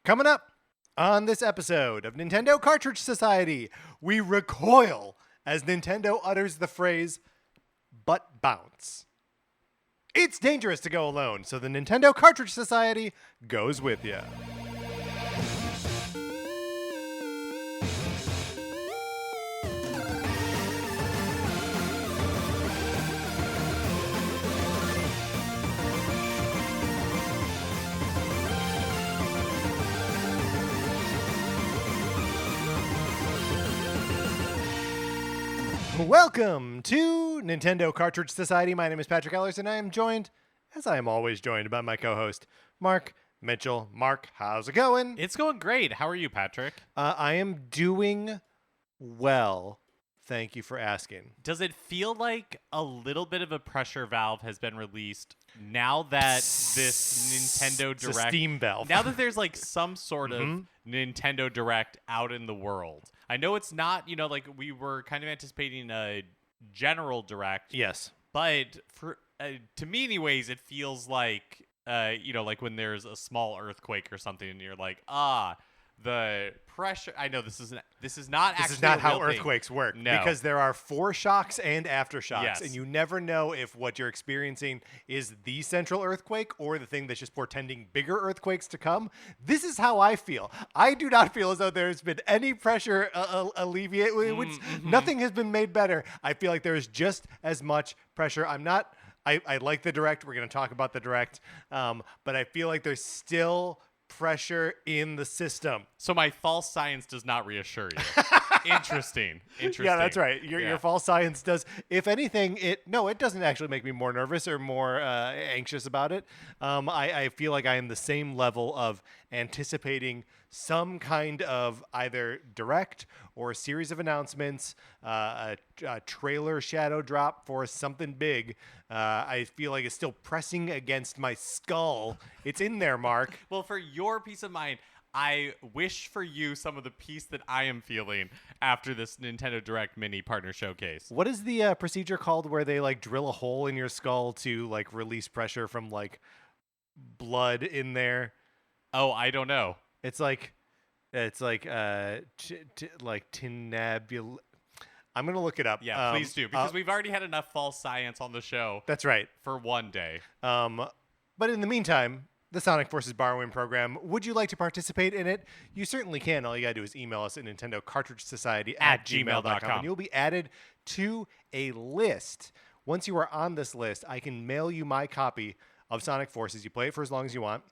Coming up on this episode of Nintendo Cartridge Society, we recoil as Nintendo utters the phrase, "butt bounce." It's dangerous to go alone, so the Nintendo Cartridge Society goes with you. Welcome to Nintendo Cartridge Society. My name is Patrick Ellers, and I am joined, as I am always joined, by my co-host, Mark Mitchell. Mark, how's it going? It's going great. How are you, Patrick? I am doing well. Thank you for asking. Does it feel like a little bit of a pressure valve has been released now that this Nintendo It's a Direct... steam valve. Now that there's like some sort of Nintendo Direct out in the world. I know it's not, like we were kind of anticipating a general Direct. Yes. But for to me anyways, it feels like, like when there's a small earthquake or something and you're like, the pressure. I know this is not actually. This is not a how real thing. earthquakes work. No. Because there are foreshocks and aftershocks, Yes. and you never know if what you're experiencing is the central earthquake or the thing that's just portending bigger earthquakes to come. This is how I feel. I do not feel as though there's been any pressure alleviated. Nothing has been made better. I feel like there is just as much pressure. I like the Direct. We're going to talk about the Direct, but I feel like there's still pressure in the system. So my false science does not reassure you. Interesting. Yeah, that's right. Your false science does. If anything, it doesn't actually make me more nervous or more anxious about it. I feel like I am the same level of anticipating some kind of either Direct or a series of announcements, a trailer shadow drop for something big. I feel like it's still pressing against my skull. It's in there, Mark. Well, for your peace of mind, I wish for you some of the peace that I am feeling after this Nintendo Direct Mini Partner Showcase. What is the procedure called where they drill a hole in your skull to release pressure from blood in there? Oh, I don't know. It's like tinabul. I'm gonna look it up. Yeah, please do, because we've already had enough false science on the show. That's right. For one day. But in the meantime, the Sonic Forces borrowing program. Would you like to participate in it? You certainly can. All you gotta do is email us at Nintendo Cartridge Society at gmail.com, and you'll be added to a list. Once you are on this list, I can mail you my copy of Sonic Forces. You play it for as long as you want.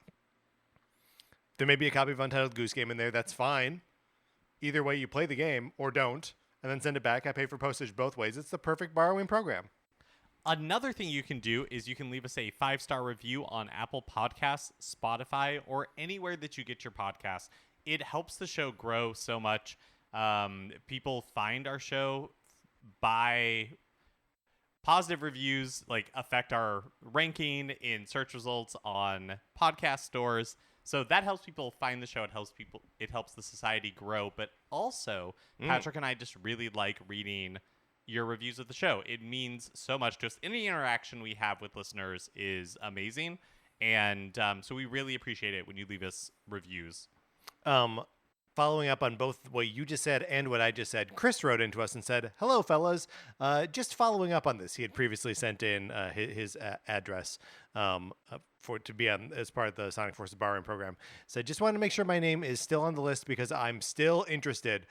There may be a copy of Untitled Goose Game in there. That's fine. Either way, you play the game or don't, and then send it back. I pay for postage both ways. It's the perfect borrowing program. Another thing you can do is you can leave us a 5-star review on Apple Podcasts, Spotify, or anywhere that you get your podcasts. It helps the show grow so much. People find our show by positive reviews, affect our ranking in search results on podcast stores. So that helps people find the show. It helps the society grow. But also, Patrick and I just really like reading your reviews of the show. It means so much to us. Any interaction we have with listeners is amazing. And so we really appreciate it when you leave us reviews. Following up on both what you just said and what I just said, Chris wrote into us and said, "Hello, fellas. Just following up on this. He had previously sent in his address to be on as part of the Sonic Forces borrowing program. Said, just wanted to make sure my name is still on the list because I'm still interested.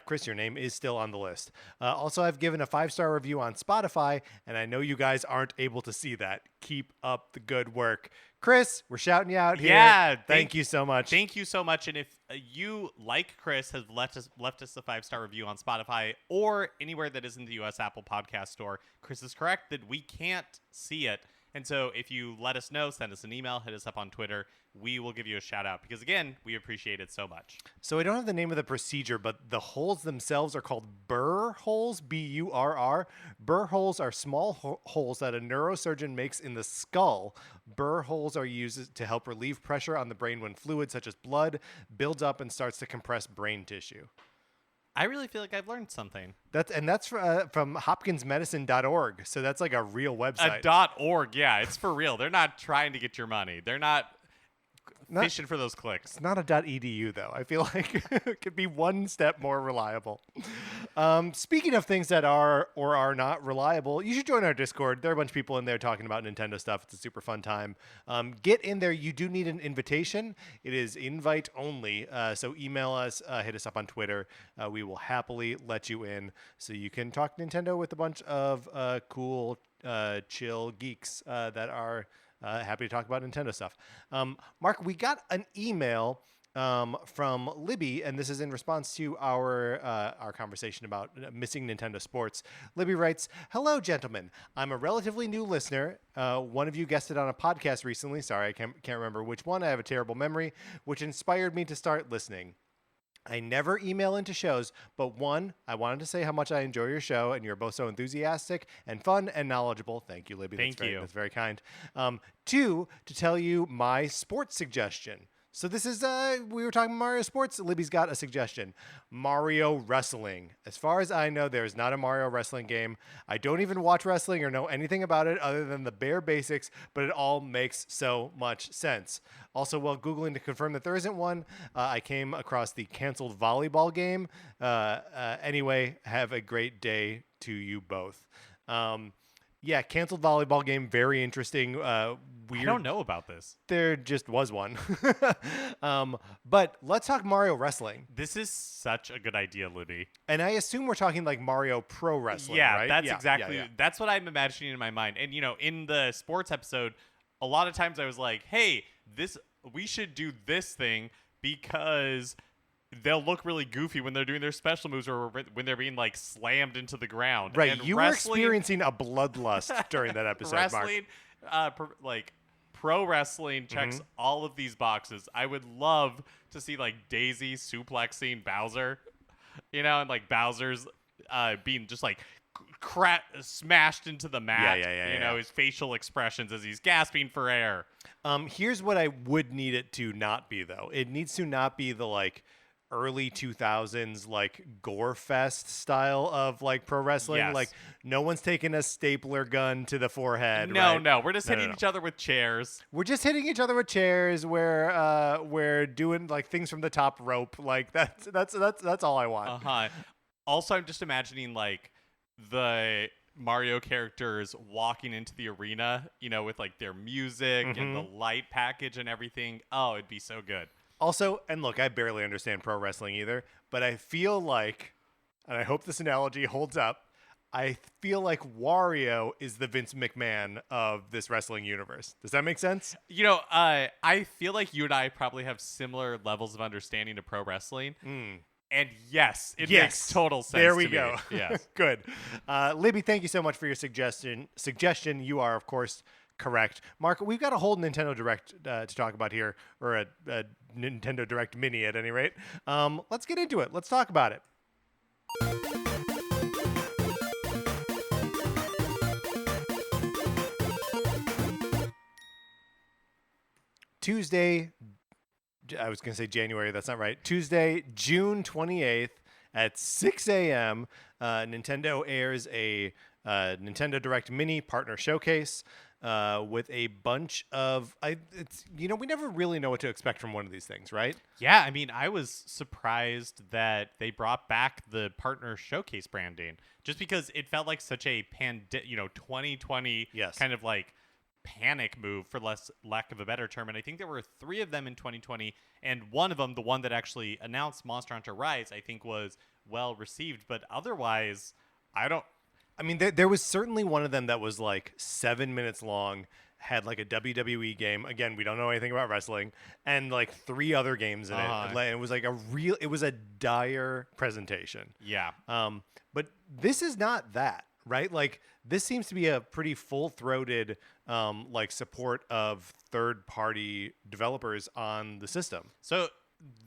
Chris, your name is still on the list. Also, I've given a 5-star review on Spotify, and I know you guys aren't able to see that. Keep up the good work." Chris, we're shouting you out here. Yeah. Thank you so much. Thank you so much. And if you, like Chris, have left us a 5-star review on Spotify or anywhere that isn't the U.S. Apple Podcast Store, Chris is correct that we can't see it. And so if you let us know, send us an email, hit us up on Twitter, we will give you a shout out because, again, we appreciate it so much. So I don't have the name of the procedure, but the holes themselves are called burr holes, B-U-R-R. Burr holes are small holes that a neurosurgeon makes in the skull. Burr holes are used to help relieve pressure on the brain when fluid such as blood builds up and starts to compress brain tissue. I really feel like I've learned something. That's from hopkinsmedicine.org. So that's like a real website. .org, yeah, it's for real. They're not trying to get your money. They're not fishing for those clicks. It's not a .edu though. I feel like it could be one step more reliable. Speaking of things that are or are not reliable, you should join our Discord. There are a bunch of people in there talking about Nintendo stuff. It's a super fun time. Get in there. You do need an invitation. It is invite only. So email us, hit us up on Twitter. We will happily let you in so you can talk Nintendo with a bunch of cool, chill geeks that are happy to talk about Nintendo stuff. Mark, we got an email from Libby, and this is in response to our conversation about missing Nintendo sports. Libby writes, "Hello, gentlemen. I'm a relatively new listener. One of you guested on a podcast recently. Sorry, I can't remember which one. I have a terrible memory, which inspired me to start listening. I never email into shows, but one, I wanted to say how much I enjoy your show, and you're both so enthusiastic and fun and knowledgeable. Thank you, Libby. Thank you. That's very kind. Two, to tell you my sports suggestion. So this is, we were talking Mario sports. Libby's got a suggestion. Mario wrestling. As far as I know, there is not a Mario wrestling game. I don't even watch wrestling or know anything about it other than the bare basics, but it all makes so much sense. Also, while Googling to confirm that there isn't one, I came across the canceled volleyball game. Anyway, have a great day to you both." Yeah, canceled volleyball game. Very interesting. Weird. I don't know about this. There just was one. But let's talk Mario wrestling. This is such a good idea, Libby. And I assume we're talking like Mario Pro Wrestling, Yeah, right? that's exactly. That's what I'm imagining in my mind. And in the sports episode, a lot of times I was like, "Hey, we should do this thing because they'll look really goofy when they're doing their special moves or when they're being like slammed into the ground." Right, and you were experiencing a bloodlust during that episode, wrestling, Mark. pro wrestling checks all of these boxes. I would love to see like Daisy suplexing Bowser, and like Bowser's being just like smashed into the mat. Yeah. His facial expressions as he's gasping for air. Here's what I would need it to not be, though. It needs to not be the like early 2000s like gore fest style of like pro wrestling. Yes. Like no one's taking a stapler gun to the forehead. No, right? no, we're just hitting each other with chairs. We're just hitting each other with chairs. We're doing like things from the top rope. Like that's all I want. Also, I'm just imagining like the Mario characters walking into the arena, with like their music and the light package and everything. Oh, it'd be so good. Also, and look, I barely understand pro wrestling either, but I feel like, and I hope this analogy holds up, I feel like Wario is the Vince McMahon of this wrestling universe. Does that make sense? I feel like you and I probably have similar levels of understanding of pro wrestling. And yes, it makes total sense. There we to go. Me. Yes. Good. Libby, thank you so much for your suggestion. You are, of course, correct. Mark, we've got a whole Nintendo Direct to talk about here, or a Nintendo Direct mini at any rate. Let's get into it. Let's talk about it. Tuesday, I was going to say January. That's not right. Tuesday, June 28th at 6 a.m., Nintendo airs a Nintendo Direct Mini Partner Showcase with a bunch of... we never really know what to expect from one of these things, right? Yeah, I mean, I was surprised that they brought back the Partner Showcase branding, just because it felt like such a 2020 kind of like panic move, for lack of a better term. And I think there were 3 of them in 2020, and one of them, the one that actually announced Monster Hunter Rise, I think was well received. But otherwise, there was certainly one of them that was like 7 minutes long, had like a WWE game. Again, we don't know anything about wrestling, and like 3 other games in it. It was like it was a dire presentation. Yeah. But this is not that, right? Like this seems to be a pretty full-throated like support of third-party developers on the system. So,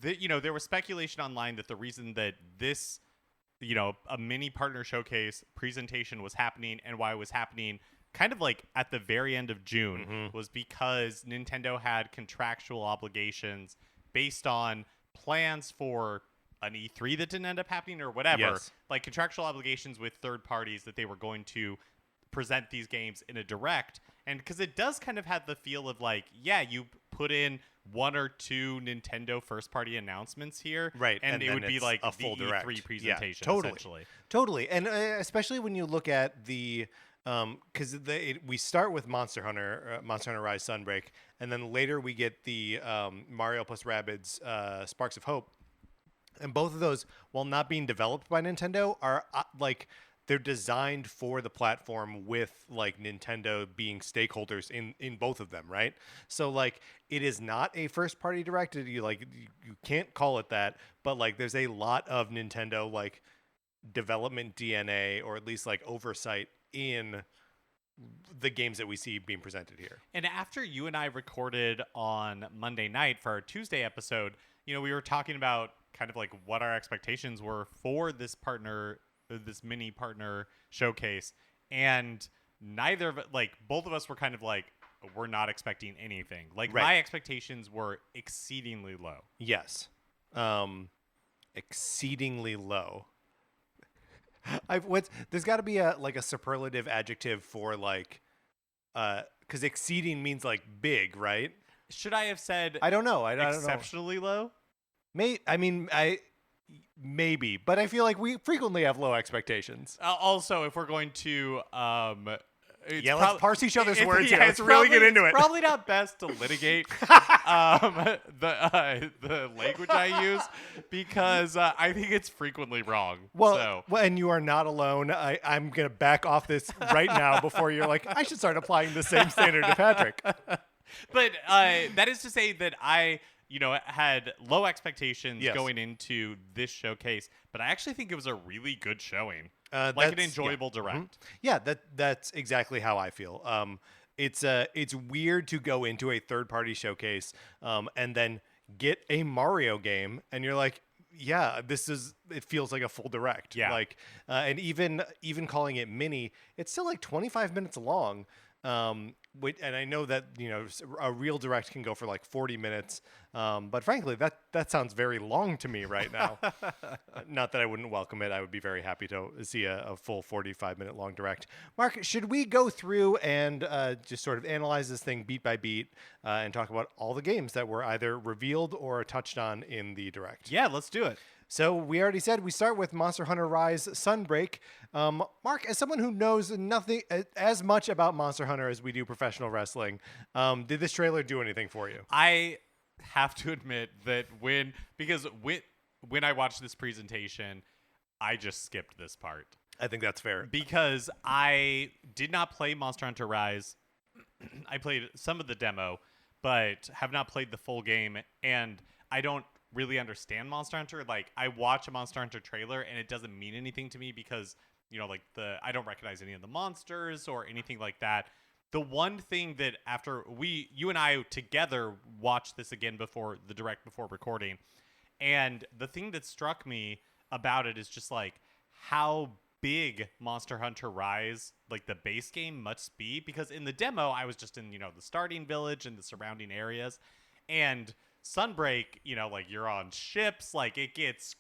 there was speculation online that the reason that this, a mini partner showcase presentation was happening, and why it was happening kind of like at the very end of June, was because Nintendo had contractual obligations based on plans for an E3 that didn't end up happening or whatever. Yes. Like contractual obligations with third parties that they were going to present these games in a direct. And because it does kind of have the feel of like, yeah, you put in one or two Nintendo first-party announcements here, Right, and it would be like a full the direct E3 presentation, essentially. Totally, and especially when you look at the because we start with Monster Hunter Rise Sunbreak, and then later we get the Mario plus Rabbids Sparks of Hope, and both of those, while not being developed by Nintendo, are like they're designed for the platform with like Nintendo being stakeholders in both of them, right? So like it is not a first party direct. You can't call it that, but like there's a lot of Nintendo like development DNA, or at least like oversight in the games that we see being presented here. And after you and I recorded on Monday night for our Tuesday episode, we were talking about kind of like what our expectations were for this mini partner showcase, and both of us were kind of like, we're not expecting anything. Like, right. My expectations were exceedingly low. Yes. Exceedingly low. There's got to be a superlative adjective for like, because exceeding means like big, right? Should I have said? I don't know. I don't know. Exceptionally low. Maybe, but I feel like we frequently have low expectations. Also, if we're going to, let's parse each other's words. Yeah, let's really get into it. Probably not best to litigate the language I use, because I think it's frequently wrong. Well, and you are not alone. I'm gonna back off this right now before you're like, I should start applying the same standard to Patrick. But that is to say that I had low expectations going into this showcase, but I actually think it was a really good showing. Like an enjoyable direct. Mm-hmm. Yeah, that's exactly how I feel. It's weird to go into a third-party showcase and then get a Mario game, and you're like, yeah, it feels like a full direct. Yeah. Like, and even calling it mini, it's still like 25 minutes long. And I know that a real direct can go for like 40 minutes, but frankly that sounds very long to me right now. Not that I wouldn't welcome it. I would be very happy to see a full 45-minute long direct. Mark, should we go through and just sort of analyze this thing beat by beat and talk about all the games that were either revealed or touched on in the direct? Yeah, let's do it. So we already said we start with Monster Hunter Rise Sunbreak. Mark, as someone who knows nothing as much about Monster Hunter as we do professional wrestling, did this trailer do anything for you? I have to admit that when I watched this presentation, I just skipped this part. I think that's fair. Because I did not play Monster Hunter Rise. I played some of the demo, but have not played the full game, and I don't really understand Monster Hunter. Like, I watch a Monster Hunter trailer and it doesn't mean anything to me because I don't recognize any of the monsters or anything like that. The one thing that after you and I together watched this again before recording, and the thing that struck me about it is just like how big Monster Hunter Rise, like the base game, must be, because in the demo I was just in the starting village and the surrounding areas, and Sunbreak, like you're on ships, like it gets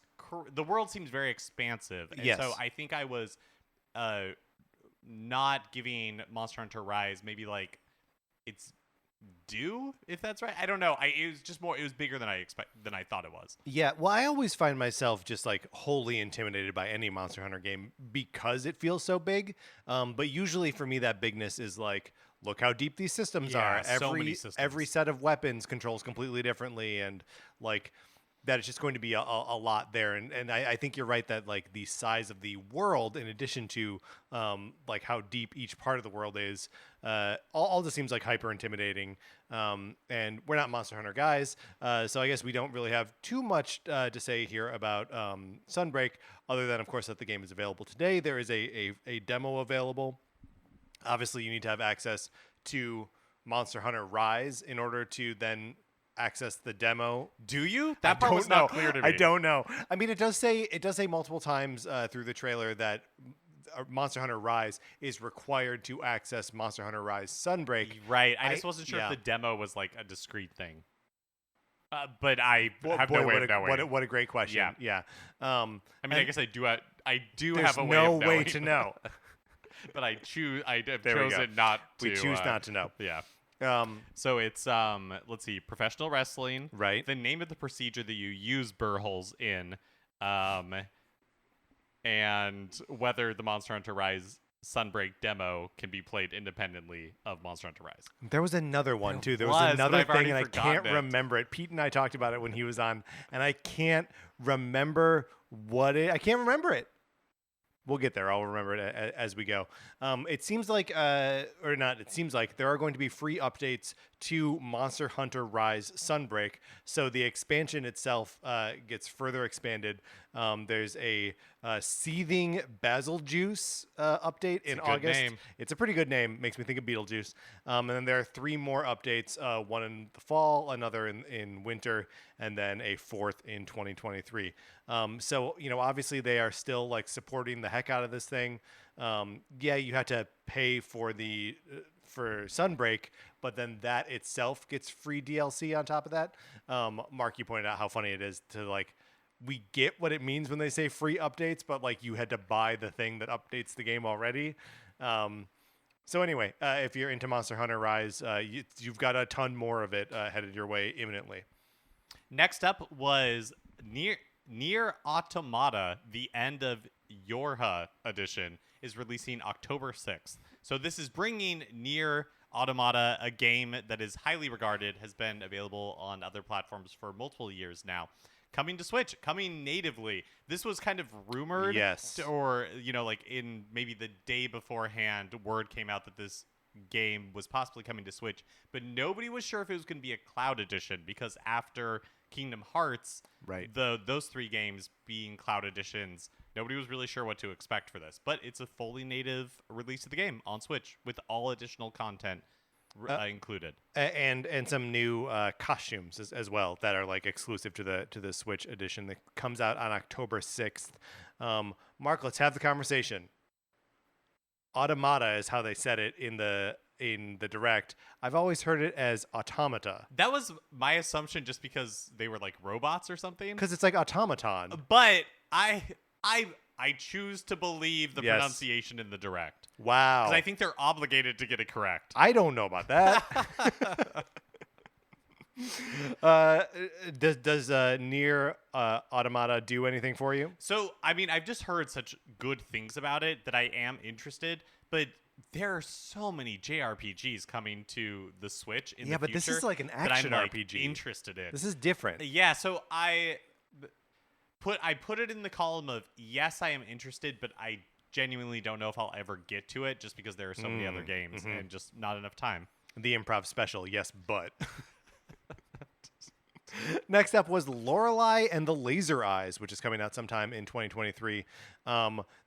the world seems very expansive, and yes. So I think I was not giving Monster Hunter Rise maybe like it's due, if that's right. I don't know. It was just more. It was bigger than I thought it was. Yeah. Well, I always find myself just like wholly intimidated by any Monster Hunter game because it feels so big. But usually for me, that bigness is like, look how deep these systems are. So many systems. Every set of weapons controls completely differently, and like that it's just going to be a lot there. And I think you're right that like the size of the world, in addition to like how deep each part of the world is, all just seems like hyper intimidating. And we're not Monster Hunter guys, so I guess we don't really have too much to say here about Sunbreak, other than of course that the game is available today. There is a demo available. Obviously, you need to have access to Monster Hunter Rise in order to then access the demo. Do you? That part was not clear to me. I don't know. I mean, it does say multiple times through the trailer that Monster Hunter Rise is required to access Monster Hunter Rise Sunbreak. Right. I just wasn't sure if the demo was like a discrete thing. But I have no way of knowing. What a great question. Yeah. I mean, I guess I do have a way of knowing. There's no way to know. But I have chosen not to. We choose not to know. Yeah. So it's let's see, professional wrestling, Right. the name of the procedure that you use burr holes in, and whether the Monster Hunter Rise Sunbreak demo can be played independently of Monster Hunter Rise. There was another one too. There was was, but another I've already thing, and I can't forgotten it. remember it. Pete and I talked about it when he was on, and I can't remember I can't remember it. We'll get there. I'll remember it as we go. It seems like, or not, it seems like there are going to be free updates to Monster Hunter Rise Sunbreak. So the expansion itself gets further expanded. There's a seething basil juice update in August. Name. It's a pretty good name. Makes me think of Beetlejuice. And then there are 3 more updates, one in the fall, another in winter, and then a 4th in 2023. So, obviously they are still like supporting the heck out of this thing. Yeah, you had to pay for for Sunbreak, but then that itself gets free DLC on top of that. Mark, you pointed out how funny it is to like, we get what it means when they say free updates, but like you had to buy the thing that updates the game already. So anyway, if you're into Monster Hunter Rise, you've got a ton more of it headed your way imminently. Next up was Nier Automata, the end of Yorha edition, is releasing October 6th. So this is bringing Nier Automata, a game that is highly regarded, has been available on other platforms for multiple years now, coming to Switch, coming natively. This was kind of rumored. Yes. Or, like in maybe the day beforehand, word came out that this game was possibly coming to Switch, but nobody was sure if it was going to be a cloud edition, because after Kingdom Hearts, right, those 3 games being cloud editions, nobody was really sure what to expect for this. But it's a fully native release of the game on Switch with all additional content included, and some new costumes as well that are like exclusive to the Switch edition that comes out on October 6th. Mark, let's have the conversation. Automata is how they said it in the direct. I've always heard it as Automata. That was my assumption, just because they were like robots or something. Because it's like automaton. But I choose to believe the pronunciation in the direct. Wow. Because I think they're obligated to get it correct. I don't know about that. Does Nier Automata do anything for you? So, I mean, I've just heard such good things about it that I am interested, but there are so many JRPGs coming to the Switch in the future. Yeah, but this is like an action that I'm, RPG. Interested in. This is different. Yeah, so I put it in the column of yes, I am interested, but I genuinely don't know if I'll ever get to it, just because there are so many other games and just not enough time. The improv special, yes, but. Next up was Lorelei and the Laser Eyes, which is coming out sometime in 2023.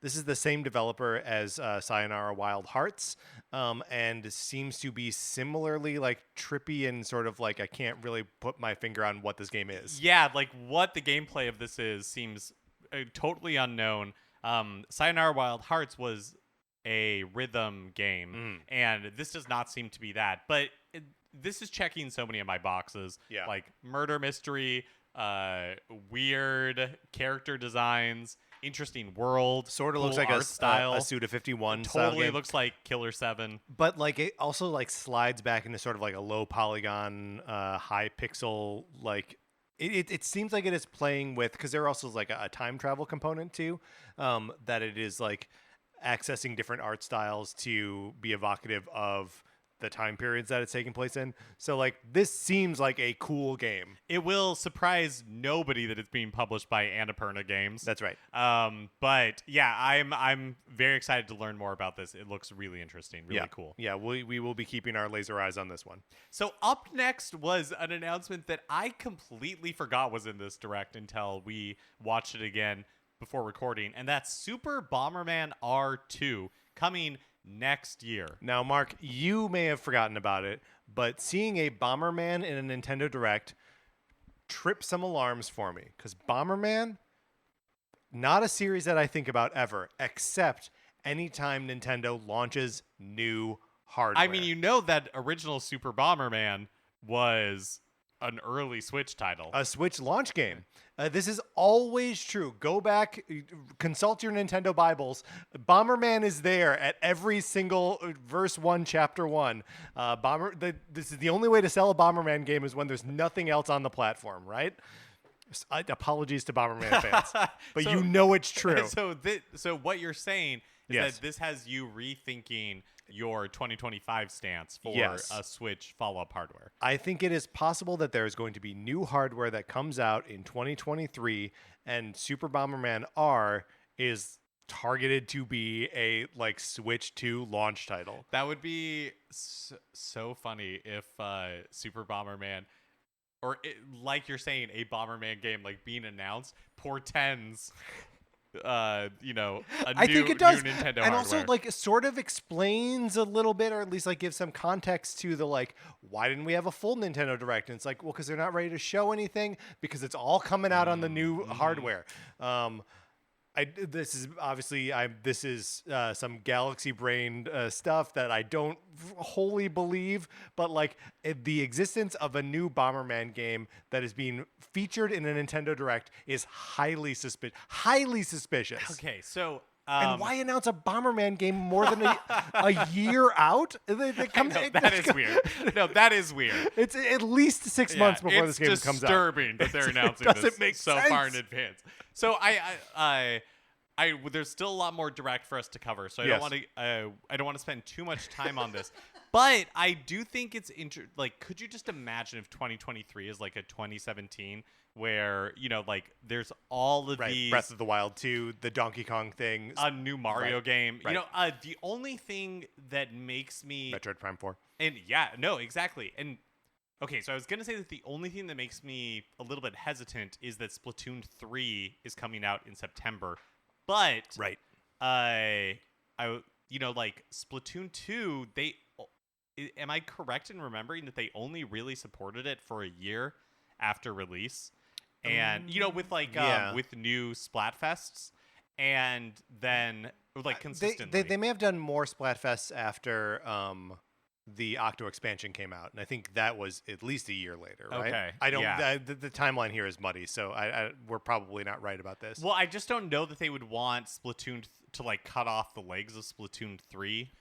This is the same developer as Sayonara Wild Hearts, and seems to be similarly like trippy and sort of like I can't really put my finger on what this game is. Yeah, like what the gameplay of this is seems totally unknown. Sayonara Wild Hearts was a rhythm game, and this does not seem to be that, but this is checking so many of my boxes. Yeah. Like murder mystery, weird character designs, interesting world. Sort of cool looks like art a style. a Suda 51 style Totally game. looks like Killer 7. But like it also like slides back into sort of like a low polygon, high pixel like. It seems like it is playing with, because there also is like a time travel component too, that it is like accessing different art styles to be evocative of the time periods that it's taking place in. So like this seems like a cool game. It will surprise nobody that it's being published by Annapurna Games. That's right. But yeah, I'm very excited to learn more about this. It looks really interesting, really cool. Yeah, we will be keeping our laser eyes on this one. So up next was an announcement that I completely forgot was in this direct until we watched it again before recording, and that's Super Bomberman R2 coming next year. Now, Mark, you may have forgotten about it, but seeing a Bomberman in a Nintendo Direct tripped some alarms for me, because Bomberman, not a series that I think about ever, except anytime Nintendo launches new hardware. I mean, you know that original Super Bomberman was an early Switch title. A Switch launch game. This is always true. Go back, consult your Nintendo Bibles. Bomberman is there at every single verse 1, chapter 1. This is the only way to sell a Bomberman game is when there's nothing else on the platform, right? Apologies to Bomberman fans, but So- you know it's true. So what you're saying is Yes. that this has you rethinking your 2025 stance for Yes. a Switch follow-up hardware. I think it is possible that there is going to be new hardware that comes out in 2023, and Super Bomberman R is targeted to be a like Switch 2 launch title. That would be so funny if Super Bomberman, or like you're saying, a Bomberman game like being announced portends, a I think it does, new Nintendo and hardware. also like sort of explains a little bit, or at least like gives some context to the like, why didn't we have a full Nintendo Direct? And it's like, well, because they're not ready to show anything because it's all coming out on the new hardware. This is obviously some galaxy brained stuff that I don't wholly believe, but like the existence of a new Bomberman game that is being featured in a Nintendo Direct is highly suspicious. Okay, so And why announce a Bomberman game more than a year out? That is weird. No, that is weird. It's at least 6 months before this game comes out. It's disturbing that they're announcing doesn't this make so far in sense. advance. So I there's still a lot more Direct for us to cover. So I Yes. don't want to spend too much time on this. But I do think it's like, could you just imagine if 2023 is like a 2017 where, like there's all of Right, these Breath of the Wild 2, the Donkey Kong thing, a new Mario Right, game. right. The only thing that makes me Metroid Prime 4. And yeah, no, exactly. And okay, so I was going to say that the only thing that makes me a little bit hesitant is that Splatoon 3 is coming out in September. But Right. like Splatoon 2, am I correct in remembering that they only really supported it for a year after release? And with like yeah. with new Splatfests, and then like consistently. They may have done more Splatfests after the Octo expansion came out, and I think that was at least a year later, right? Okay, I don't. yeah. The timeline here is muddy, so we're probably not right about this. Well, I just don't know that they would want Splatoon to like cut off the legs of Splatoon 3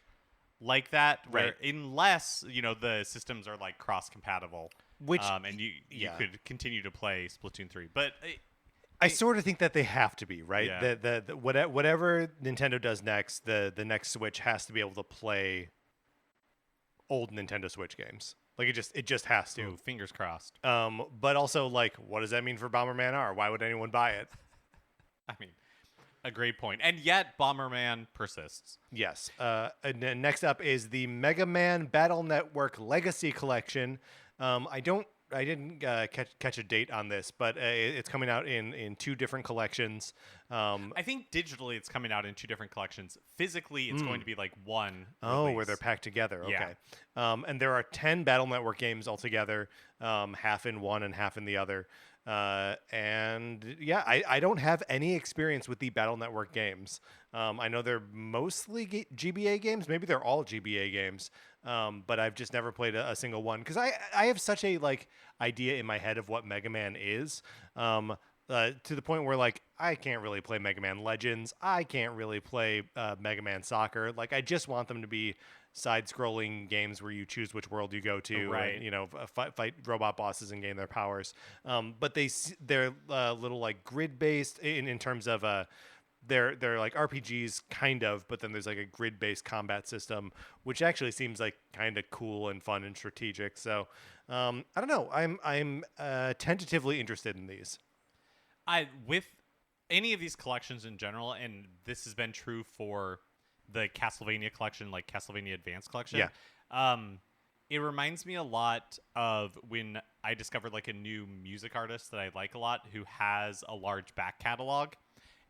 like that, Right. Unless the systems are like cross compatible, Which and you yeah. could continue to play Splatoon 3, but I sort of think that they have to be, right? Yeah. The whatever Nintendo does next, the next Switch has to be able to play old Nintendo Switch games. Like it just has to. ooh, fingers crossed. But also, like, what does that mean for Bomberman R? Why would anyone buy it? I mean, a great point. And yet, Bomberman persists. Yes. And then next up is the Mega Man Battle Network Legacy Collection. I didn't catch a date on this, but it's coming out in two different collections. I think digitally it's coming out in two different collections. Physically, it's going to be like one. Oh, release. where they're packed together. Yeah. Okay. And there are 10 Battle Network games altogether, half in one and half in the other. And yeah, I don't have any experience with the Battle Network games. I know they're mostly GBA games. Maybe they're all GBA games. But I've just never played a single one because I have such a like idea in my head of what Mega Man is. To the point where like I can't really play Mega Man Legends. I can't really play Mega Man Soccer. Like I just want them to be side-scrolling games where you choose which world you go to, Right. and, fight robot bosses and gain their powers. But they're little like grid-based in terms of they're like RPGs kind of, but then there's like a grid-based combat system, which actually seems like kind of cool and fun and strategic. So I don't know. I'm tentatively interested in these. With any of these collections in general, and this has been true for the Castlevania collection, like Castlevania Advance collection. Yeah. It reminds me a lot of when I discovered like a new music artist that I like a lot who has a large back catalog.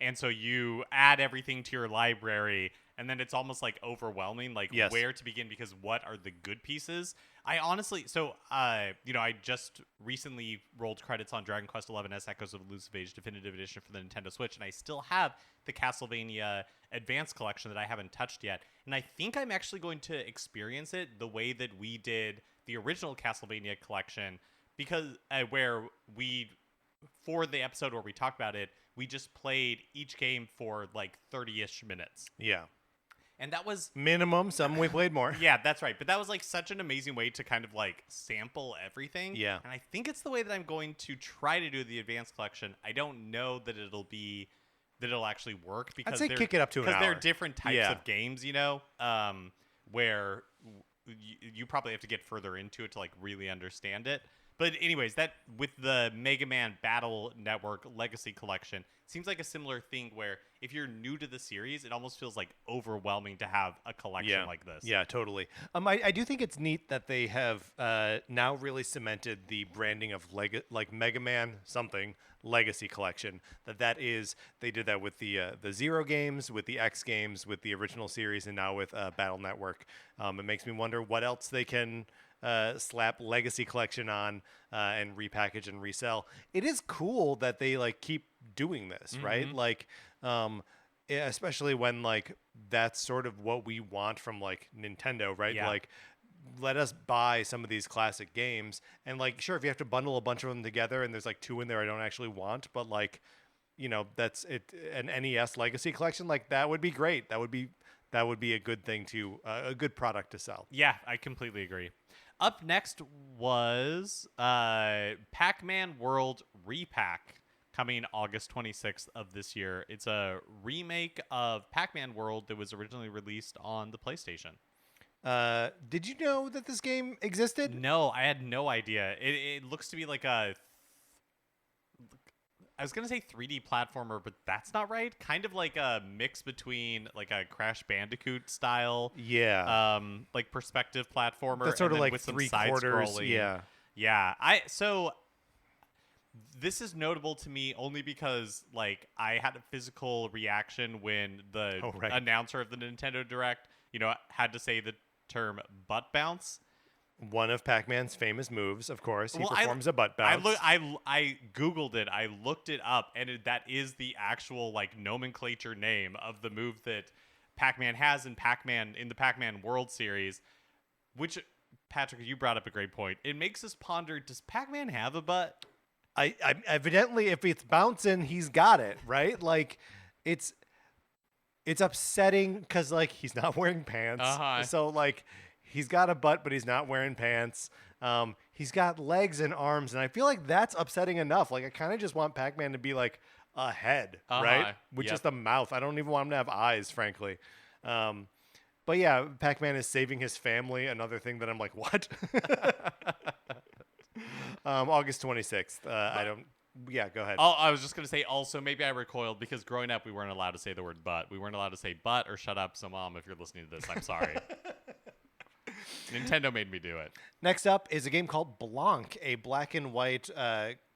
And so you add everything to your library, and then it's almost like overwhelming, like Yes. where to begin, because what are the good pieces? I honestly, I just recently rolled credits on Dragon Quest XI as Echoes of Elusive Age Definitive Edition for the Nintendo Switch, and I still have the Castlevania Advanced Collection that I haven't touched yet. And I think I'm actually going to experience it the way that we did the original Castlevania collection because where we, for the episode where we talked about it, we just played each game for like 30-ish minutes. Yeah. And that was Minimum. Some we played more. yeah, that's right. But that was like such an amazing way to kind of like sample everything. Yeah. And I think it's the way that I'm going to try to do the advanced collection. I don't know that it'll actually work because I'd say kick it up to an hour. Because there are different types Yeah. of games, where you probably have to get further into it to like really understand it. But anyways, that with the Mega Man Battle Network Legacy Collection, seems like a similar thing where if you're new to the series, it almost feels like overwhelming to have a collection like this. Yeah, totally. I do think it's neat that they have now really cemented the branding of like Mega Man something Legacy Collection. That is, they did that with the Zero games, with the X games, with the original series, and now with Battle Network. It makes me wonder what else they can slap Legacy Collection on and repackage and resell. It is cool that they like keep doing this, right? Like, especially when like that's sort of what we want from like Nintendo, right? Yeah. Like, let us buy some of these classic games, and like, sure, if you have to bundle a bunch of them together, and there's like 2 in there I don't actually want, but like, that's it. An NES Legacy Collection, like that would be great. That would be a good thing to a good product to sell. Yeah, I completely agree. Up next was Pac-Man World Re-Pac, coming August 26th of this year. It's a remake of Pac-Man World that was originally released on the PlayStation. Did you know that this game existed? No, I had no idea. It looks to be like I was going to say 3D platformer, but that's not right. Kind of like a mix between like a Crash Bandicoot style, like perspective platformer. That's sort of like with some 3/4. side-scrolling. Yeah. Yeah. So this is notable to me only because like I had a physical reaction when the announcer of the Nintendo Direct, had to say the term butt bounce. One of Pac-Man's famous moves, of course. He performs a butt bounce. I Googled it. I looked it up, and that is the actual like nomenclature name of the move that Pac-Man has in the Pac-Man World series. Which, Patrick, you brought up a great point. It makes us ponder: does Pac-Man have a butt? I evidently, if it's bouncing, he's got it, right? Like, it's upsetting because like he's not wearing pants, so like. He's got a butt, but he's not wearing pants. He's got legs and arms, and I feel like that's upsetting enough. Like, I kind of just want Pac-Man to be like a head, right? With just a mouth. I don't even want him to have eyes, frankly. But yeah, Pac-Man is saving his family. Another thing that I'm like, what? August 26th. Yeah, go ahead. I was just going to say also, maybe I recoiled because growing up, we weren't allowed to say the word butt. We weren't allowed to say butt or shut up. So, Mom, if you're listening to this, I'm sorry. Nintendo made me do it. Next up is a game called Blanc, a black and white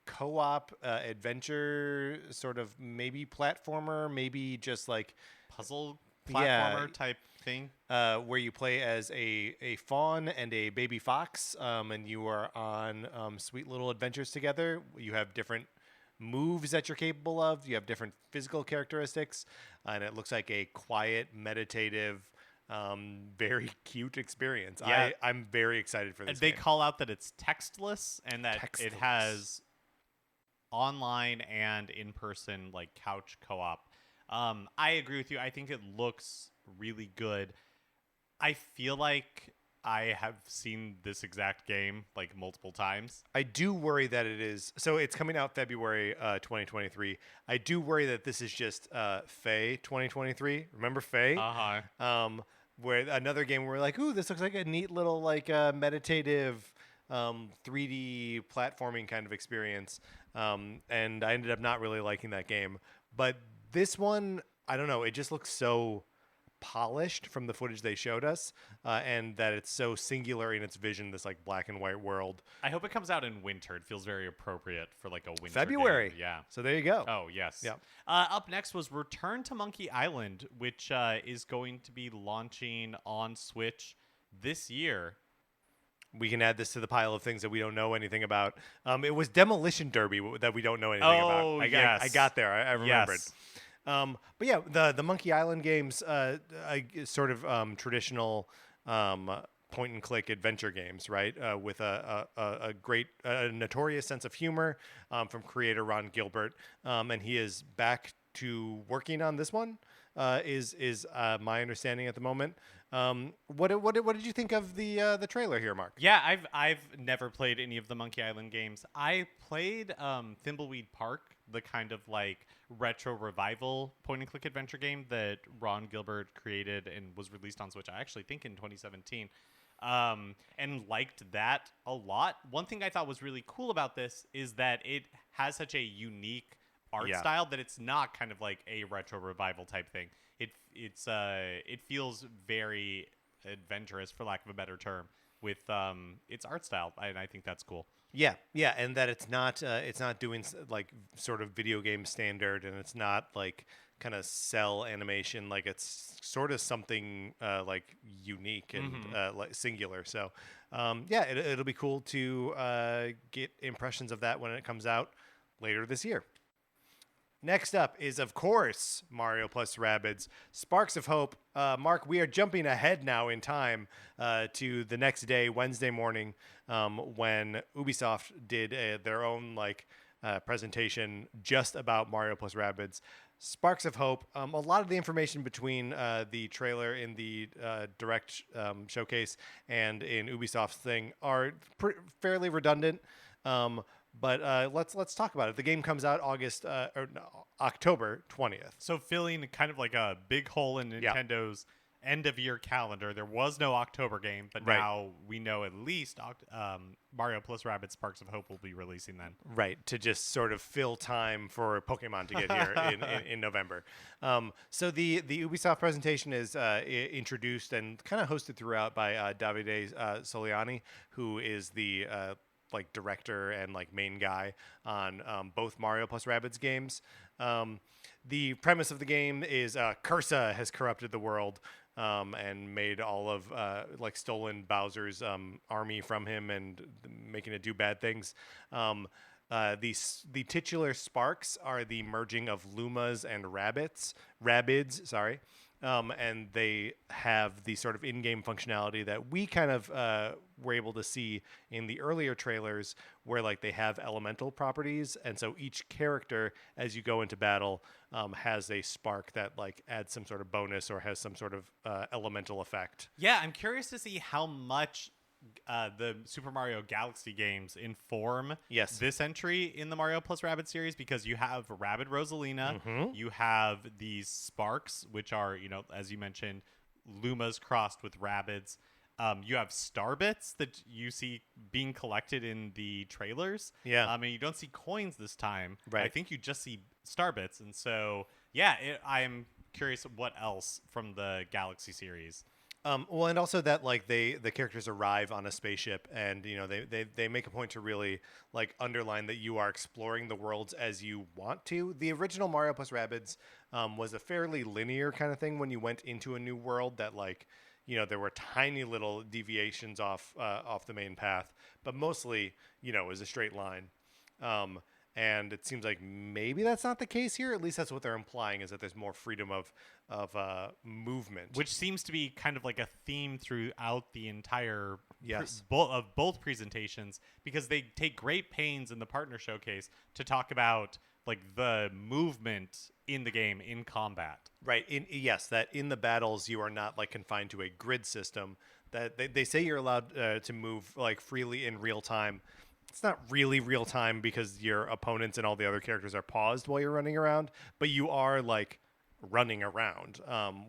co-op adventure, sort of maybe platformer, maybe just like puzzle platformer type thing, where you play as a fawn and a baby fox, and you are on sweet little adventures together. You have different moves that you're capable of. You have different physical characteristics, and it looks like a quiet, meditative, very cute experience. Yeah. I'm very excited for this. They game. call out that it's textless and that it has online and in-person like couch co-op. I agree with you. I think it looks really good. I feel like I have seen this exact game like multiple times. I do worry that it is. So it's coming out February 2023. I do worry that this is just Faye 2023. Remember Faye? Where another game where we're like, ooh, this looks like a neat little like meditative 3D platforming kind of experience. And I ended up not really liking that game. But this one, I don't know. It just looks so polished from the footage they showed us, and that it's so singular in its vision, this like black and white world. I hope it comes out in winter. It feels very appropriate for like a winter February. game. Yeah. So there you go. Oh, yes. Yeah. Up next was Return to Monkey Island, which is going to be launching on Switch this year. We can add this to the pile of things that we don't know anything about. It was Demolition Derby that we don't know anything about. I got there. I remembered. Yes. But yeah, the Monkey Island games, sort of traditional point and click adventure games, right? With a great, notorious sense of humor from creator Ron Gilbert, and he is back to working on this one. Is my understanding at the moment. What did you think of the trailer here, Mark? Yeah, I've never played any of the Monkey Island games. I played Thimbleweed Park, the kind of like retro revival point and click adventure game that Ron Gilbert created and was released on Switch. I actually think in 2017. And liked that a lot. One thing I thought was really cool about this is that it has such a unique art style that it's not kind of like a retro revival type thing. It feels very adventurous, for lack of a better term, with its art style, and I think that's cool. Yeah, and that it's not doing like sort of video game standard, and it's not like kind of cell animation. Like it's sort of something like unique and like singular. So it'll be cool to get impressions of that when it comes out later this year. Next up is, of course, Mario plus Rabbids Sparks of Hope. Mark, we are jumping ahead now in time to the next day, Wednesday morning, when Ubisoft did their own presentation just about Mario plus Rabbids Sparks of Hope. A lot of the information between the trailer in the direct showcase and in Ubisoft's thing are fairly redundant. But let's talk about it. The game comes out October 20th. So filling kind of like a big hole in Nintendo's end of year calendar. There was no October game, but now we know at least Mario plus Rabbids Sparks of Hope will be releasing then. Right, to just sort of fill time for Pokemon to get here in November. So the Ubisoft presentation is introduced and kind of hosted throughout by Davide Soliani, who is the director and main guy on both Mario plus Rabbids games. The premise of the game is Cursa has corrupted the world and made all of stolen Bowser's army from him and making it do bad things. The titular sparks are the merging of Lumas and Rabbids, sorry. And they have the sort of in-game functionality that we kind of were able to see in the earlier trailers, where they have elemental properties, and so each character, as you go into battle, has a spark that adds some sort of bonus or has some sort of elemental effect. Yeah, I'm curious to see how much the Super Mario Galaxy games inform this entry in the Mario plus Rabbids series, because you have Rabbid Rosalina, you have these sparks, which are, as you mentioned, Lumas crossed with Rabbids. You have Starbits that you see being collected in the trailers. Yeah. And you don't see coins this time. Right. I think you just see Starbits. And so, I'm curious what else from the Galaxy series. Well, and also that the characters arrive on a spaceship, and they make a point to really underline that you are exploring the worlds as you want to. The original Mario plus Rabbids was a fairly linear kind of thing when you went into a new world. That there were tiny little deviations off the main path, but mostly it was a straight line. And it seems like maybe that's not the case here. At least that's what they're implying, is that there's more freedom of movement, which seems to be kind of like a theme throughout the entire of both presentations, because they take great pains in the partner showcase to talk about the movement in the game in combat. Right. That in the battles you are not confined to a grid system. That they say you're allowed to move freely in real time. It's not really real time because your opponents and all the other characters are paused while you're running around, but you are running around,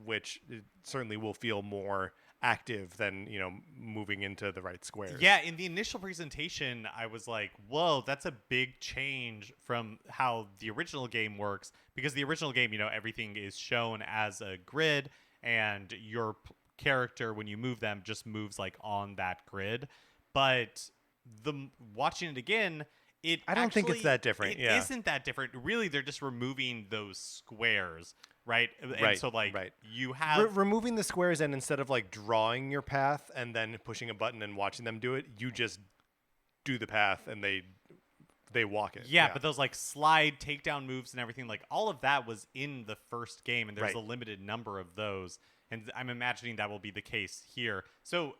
which certainly will feel more active than moving into the right squares. Yeah, in the initial presentation, I was like, whoa, that's a big change from how the original game works, because the original game, everything is shown as a grid, and your character, when you move them, just moves on that grid. But watching it again, I don't think it's that different. It isn't that different. Really, they're just removing those squares, right? And so you have removing the squares, and instead of drawing your path and then pushing a button and watching them do it, you just do the path and they walk it. Yeah, but those slide takedown moves and everything, all of that was in the first game, and there's a limited number of those. And I'm imagining that will be the case here. So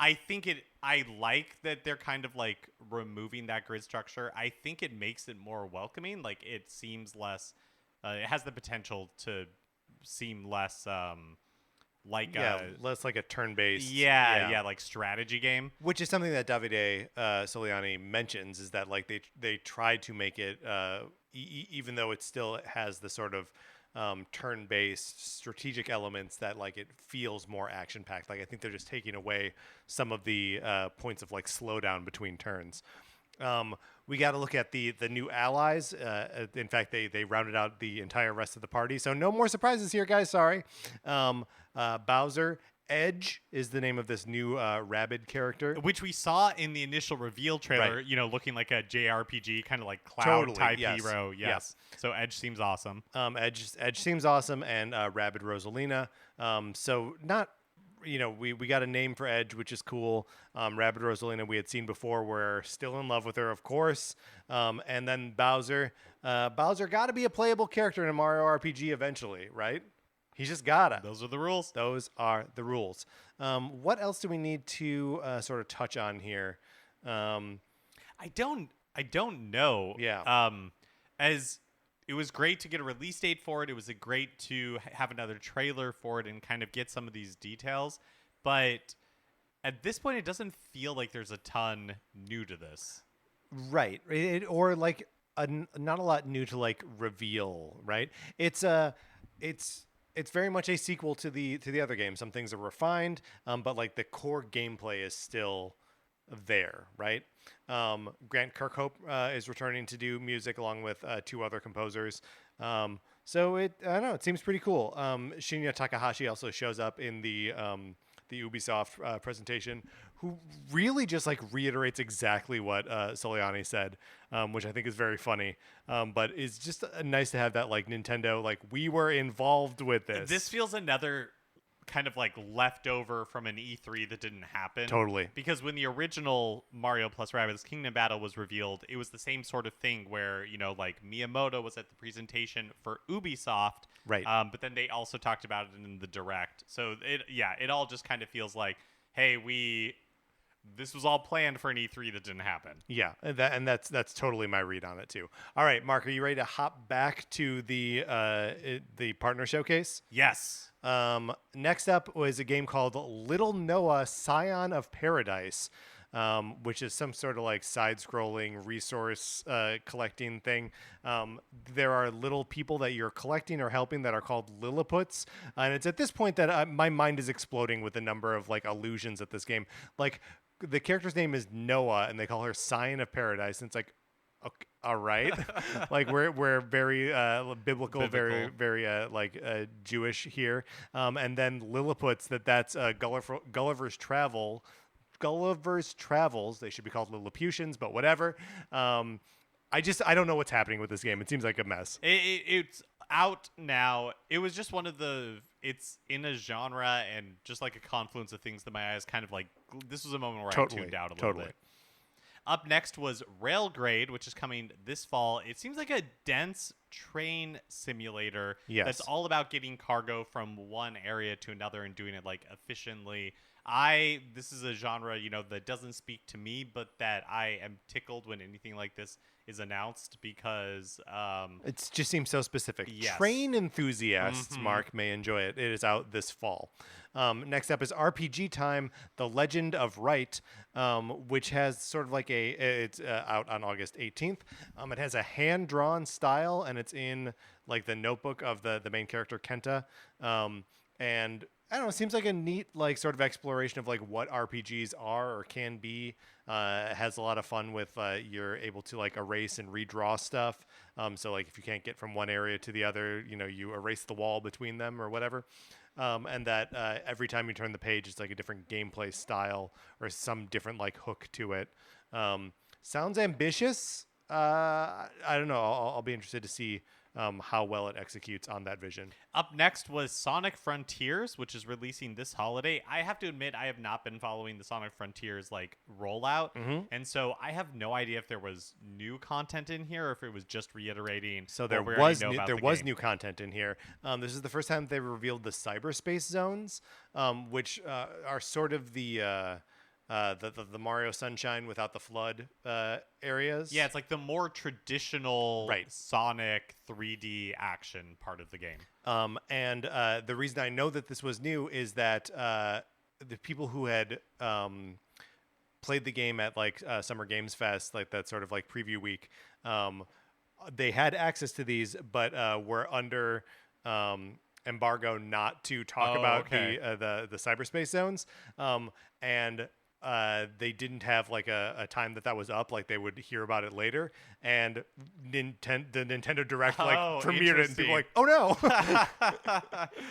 I think I like that they're kind of like removing that grid structure. I think it makes it more welcoming. Like it seems less. It has the potential to seem less like less like a turn-based. yeah, like strategy game. Which is something that Davide Soliani mentions, is that like they tried to make it even though it still has the sort of turn-based strategic elements, that like it feels more action-packed. Like I think they're just taking away some of the points of like slowdown between turns. We got to look at the new allies. In fact, they rounded out the entire rest of the party, so no more surprises here, guys. Sorry. Bowser. Edge is the name of this new Rabbid character, which we saw in the initial reveal trailer. Right. You know, looking like a JRPG kind of like cloud type yes. hero. Yes. So Edge seems awesome. Edge seems awesome, and Rabbid Rosalina. So not. We got a name for Edge, which is cool. Rabbid Rosalina we had seen before. We're still in love with her, of course. And then Bowser. Bowser got to be a playable character in a Mario RPG eventually, right? He's just gotta. Those are the rules. Those are the rules. What else do we need to sort of touch on here? I don't know. Yeah. As it was great to get a release date for it. It was great to have another trailer for it and kind of get some of these details. But at this point, it doesn't feel like there's a ton new to this. Right. Or like not a lot new to like reveal. Right. It's very much a sequel to the other game. Some things are refined, but like the core gameplay is still there, right? Grant Kirkhope is returning to do music along with two other composers. So I don't know, it seems pretty cool. Shinya Takahashi also shows up in the Ubisoft presentation, who really just like reiterates exactly what Soliani said, which I think is very funny. But it's just nice to have that like Nintendo, like we were involved with this. This feels another kind of like leftover from an E3 that didn't happen. Totally. Because when the original Mario plus Rabbids Kingdom Battle was revealed, it was the same sort of thing where, like Miyamoto was at the presentation for Ubisoft. Right. But then they also talked about it in the Direct. So it all just kind of feels like, hey, this was all planned for an E3 that didn't happen. Yeah, and that's totally my read on it too. All right, Mark, are you ready to hop back to the partner showcase? Yes. Next up was a game called Little Noah: Scion of Paradise, which is some sort of like side-scrolling resource collecting thing. There are little people that you're collecting or helping that are called Lilliputites, and it's at this point that my mind is exploding with the number of like allusions at this game. Like the character's name is Noah, and they call her Scion of Paradise, and it's like, okay, all right, like we're very biblical, very very Jewish here, and then Lilliputites. That's Gulliver's Travels. They should be called Lilliputians, but whatever. I don't know what's happening with this game. It seems like a mess. It's out now. It was just it's in a genre and just like a confluence of things that my eyes kind of like. This was a moment where I tuned out a little bit. Up next was RAILGRADE, which is coming this fall. It seems like a dense train simulator that's all about getting cargo from one area to another and doing it like efficiently. This is a genre, that doesn't speak to me, but that I am tickled when anything like this is announced because it just seems so specific. Yes. Train enthusiasts, Mark, may enjoy it. It is out this fall. Next up is RPG Time: The Legend of Wright, which has sort of like it's out on August 18th. It has a hand-drawn style, and it's in like the notebook of the main character Kenta. And I don't know, it seems like a neat like sort of exploration of like what RPGs are or can be. It has a lot of fun with you're able to like erase and redraw stuff. So like if you can't get from one area to the other, you erase the wall between them or whatever. And that every time you turn the page, it's like a different gameplay style or some different like hook to it. Sounds ambitious. I don't know. I'll be interested to see how well it executes on that vision. Up next was Sonic Frontiers, which is releasing this holiday. I have to admit, I have not been following the Sonic Frontiers like rollout, and so I have no idea if there was new content in here or if it was just reiterating. So there was new content in here. This is the first time they revealed the cyberspace zones, which are sort of the the Mario Sunshine without the flood areas. Yeah, it's like the more traditional Right. Sonic 3D action part of the game. And the reason I know that this was new is that the people who had played the game at like Summer Games Fest, like that sort of like preview week, they had access to these, but were under embargo not to talk about the cyberspace zones. And they didn't have like a time that was up, like they would hear about it later, and the Nintendo Direct like premiered it, and people were like, oh no.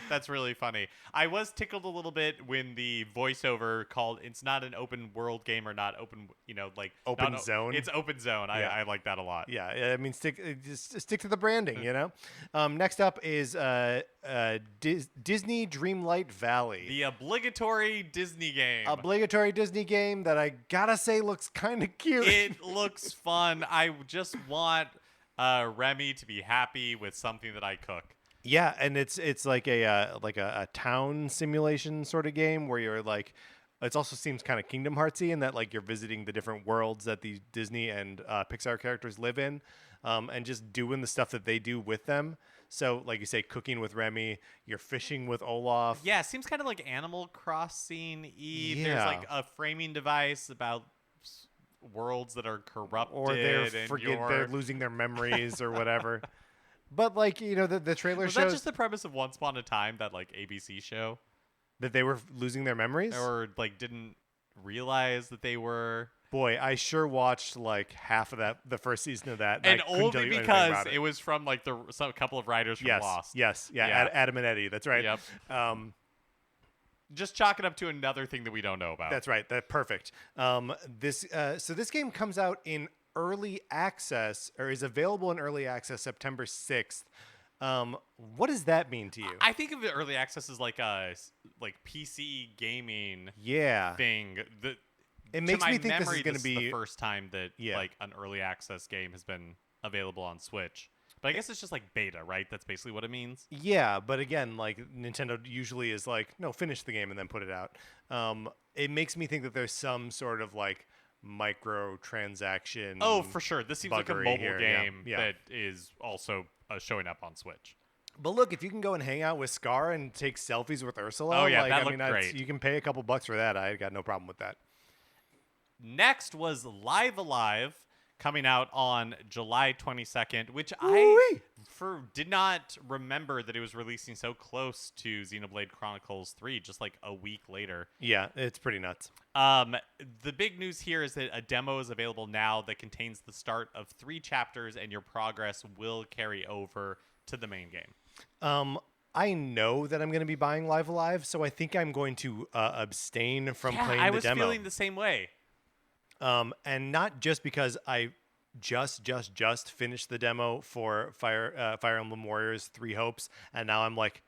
That's really funny. I was tickled a little bit when the voiceover called it's not an open world game, or not open, like open zone. It's open zone. Yeah. I like that a lot. Yeah, I mean, stick to the branding, Next up is Disney Dreamlight Valley, the obligatory Disney game. Obligatory Disney game that I gotta say looks kind of cute. It looks fun. I just want Remy to be happy with something that I cook. Yeah, and it's like a town simulation sort of game where you're like, it also seems kind of Kingdom Heartsy in that like you're visiting the different worlds that the Disney and Pixar characters live in, and just doing the stuff that they do with them. So, like you say, cooking with Remy, you're fishing with Olaf. Yeah, it seems kind of like Animal Crossing-y. Yeah. There's like a framing device about worlds that are corrupted, or they're losing their memories or whatever. But like, the trailer shows. Was that just the premise of Once Upon a Time, that like ABC show? That they were losing their memories? Or like didn't realize that they were. Boy, I sure watched like half of the first season of that. And only because it was from like a couple of writers from Lost. Yes. Adam and Eddie. That's right. Yep. Just chalk it up to another thing that we don't know about. That's right. Perfect. So this game comes out in early access, or is available in early access September 6th. What does that mean to you? I think of the early access as like a PC gaming thing. It makes me think this is going to be the first time that like an early access game has been available on Switch. But I guess it's just like beta, right? That's basically what it means. Yeah, but again, like Nintendo usually is like, no, finish the game and then put it out. It makes me think that there's some sort of like microtransaction. Oh, for sure. This seems like a mobile game Yeah. that is also showing up on Switch. But look, if you can go and hang out with Scar and take selfies with Ursula, that looked great. You can pay a couple bucks for that. I got no problem with that. Next was Live Alive, coming out on July 22nd, which Woo-wee! I did not remember that it was releasing so close to Xenoblade Chronicles 3, just like a week later. Yeah, it's pretty nuts. The big news here is that a demo is available now that contains the start of 3 chapters, and your progress will carry over to the main game. I know that I'm going to be buying Live Alive, so I think I'm going to abstain from playing the demo. I was feeling the same way. And not just because I just finished the demo for Fire Emblem Warriors 3 Hopes, and now I'm like,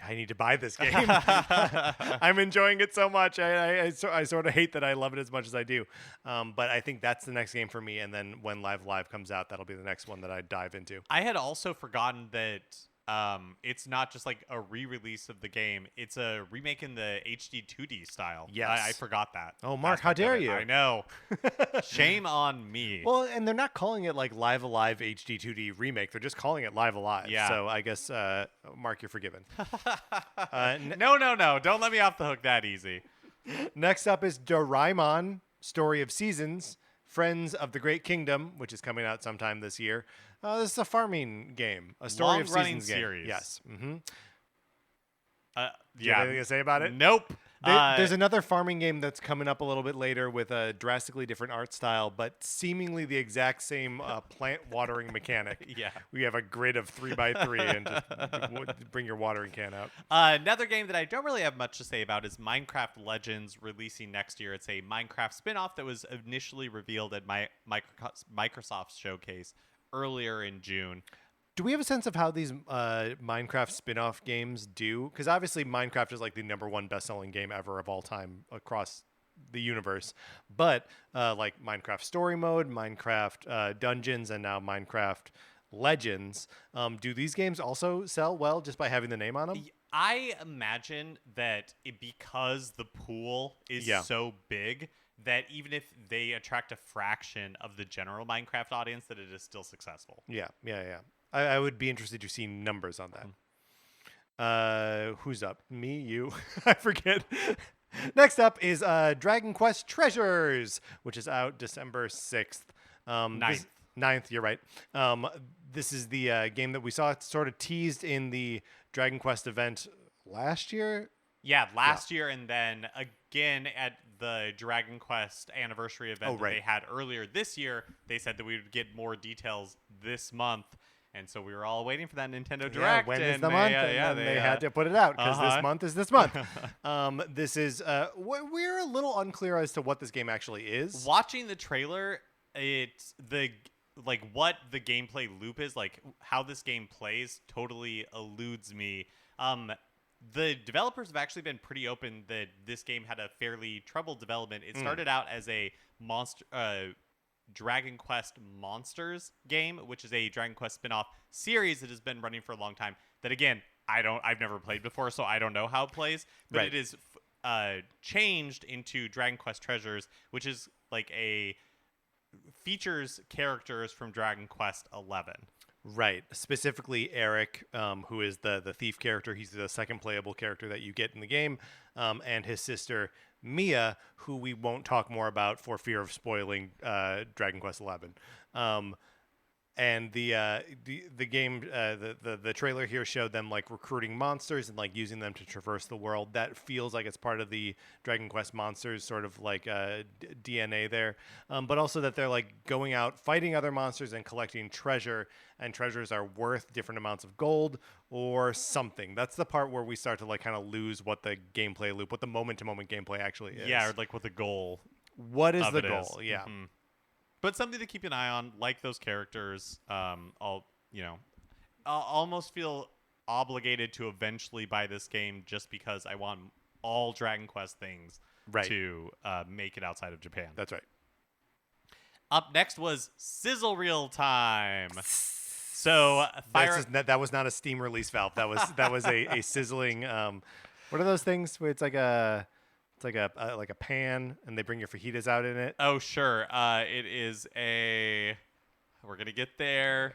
I need to buy this game. I'm enjoying it so much. I sort of hate that I love it as much as I do. But I think that's the next game for me. And then when Live Live comes out, that'll be the next one that I dive into. I had also forgotten that it's not just like a re-release of the game. It's a remake in the HD 2D style. Yes. I forgot that. Oh, Mark, how dare you? I know. Shame on me. Well, and they're not calling it like Live Alive HD 2D remake. They're just calling it Live Alive. Yeah. So I guess, Mark, you're forgiven. No. Don't let me off the hook that easy. Next up is Doraemon, Story of Seasons, Friends of the Great Kingdom, which is coming out sometime this year. This is a farming game, a Story of Seasons series. Game. Yes. Mm-hmm. Do you have anything to say about it? Nope. There's another farming game that's coming up a little bit later with a drastically different art style, but seemingly the exact same plant watering mechanic. Yeah. We have a grid of 3x3 and just bring your watering can out. Another game that I don't really have much to say about is Minecraft Legends, releasing next year. It's a Minecraft spin-off that was initially revealed at Microsoft's showcase earlier in June. Do we have a sense of how these Minecraft spin-off games do? Because obviously Minecraft is like the #1 best-selling game ever of all time across the universe. But like Minecraft Story Mode, Minecraft Dungeons, and now Minecraft Legends, do these games also sell well just by having the name on them? I imagine that because the pool is so big that even if they attract a fraction of the general Minecraft audience, that it is still successful. Yeah. I would be interested to see numbers on that. Who's up? Me? You? I forget. Next up is Dragon Quest Treasures, which is out December 6th. 9th, you're right. This is the game that we saw sort of teased in the Dragon Quest event last year. Yeah, last year, and then again at the Dragon Quest anniversary event that they had earlier this year. They said that we would get more details this month. And so we were all waiting for that Nintendo Direct. When is the month? They had to put it out because this month is this month. This is we're a little unclear as to what this game actually is. Watching the trailer, it's what the gameplay loop is, like how this game plays, totally eludes me. The developers have actually been pretty open that this game had a fairly troubled development. It started out as a Dragon Quest Monsters game, which is a Dragon Quest spin-off series that has been running for a long time. That again, I've never played before, so I don't know how it plays. But it is changed into Dragon Quest Treasures, which is like features characters from Dragon Quest 11. Right. Specifically Eric, who is the thief character. He's the second playable character that you get in the game, and his sister Mia, who we won't talk more about for fear of spoiling Dragon Quest 11. And the game, the trailer here showed them like recruiting monsters and like using them to traverse the world. That feels like it's part of the Dragon Quest monsters sort of like DNA there. But also that they're like going out fighting other monsters and collecting treasure, and treasures are worth different amounts of gold or something. That's the part where we start to like kind of lose what the gameplay loop, what the moment to moment gameplay actually is. Yeah, or like what the goal. What is the goal? Yeah. Mm-hmm. But something to keep an eye on, like those characters. I'll almost feel obligated to eventually buy this game just because I want all Dragon Quest things to make it outside of Japan. That's right. Up next was Sizzle Reel time. So that was not a steam release valve. That was a sizzling. What are those things where it's like a pan and they bring your fajitas out in it? Oh, sure. It is a. We're gonna get there.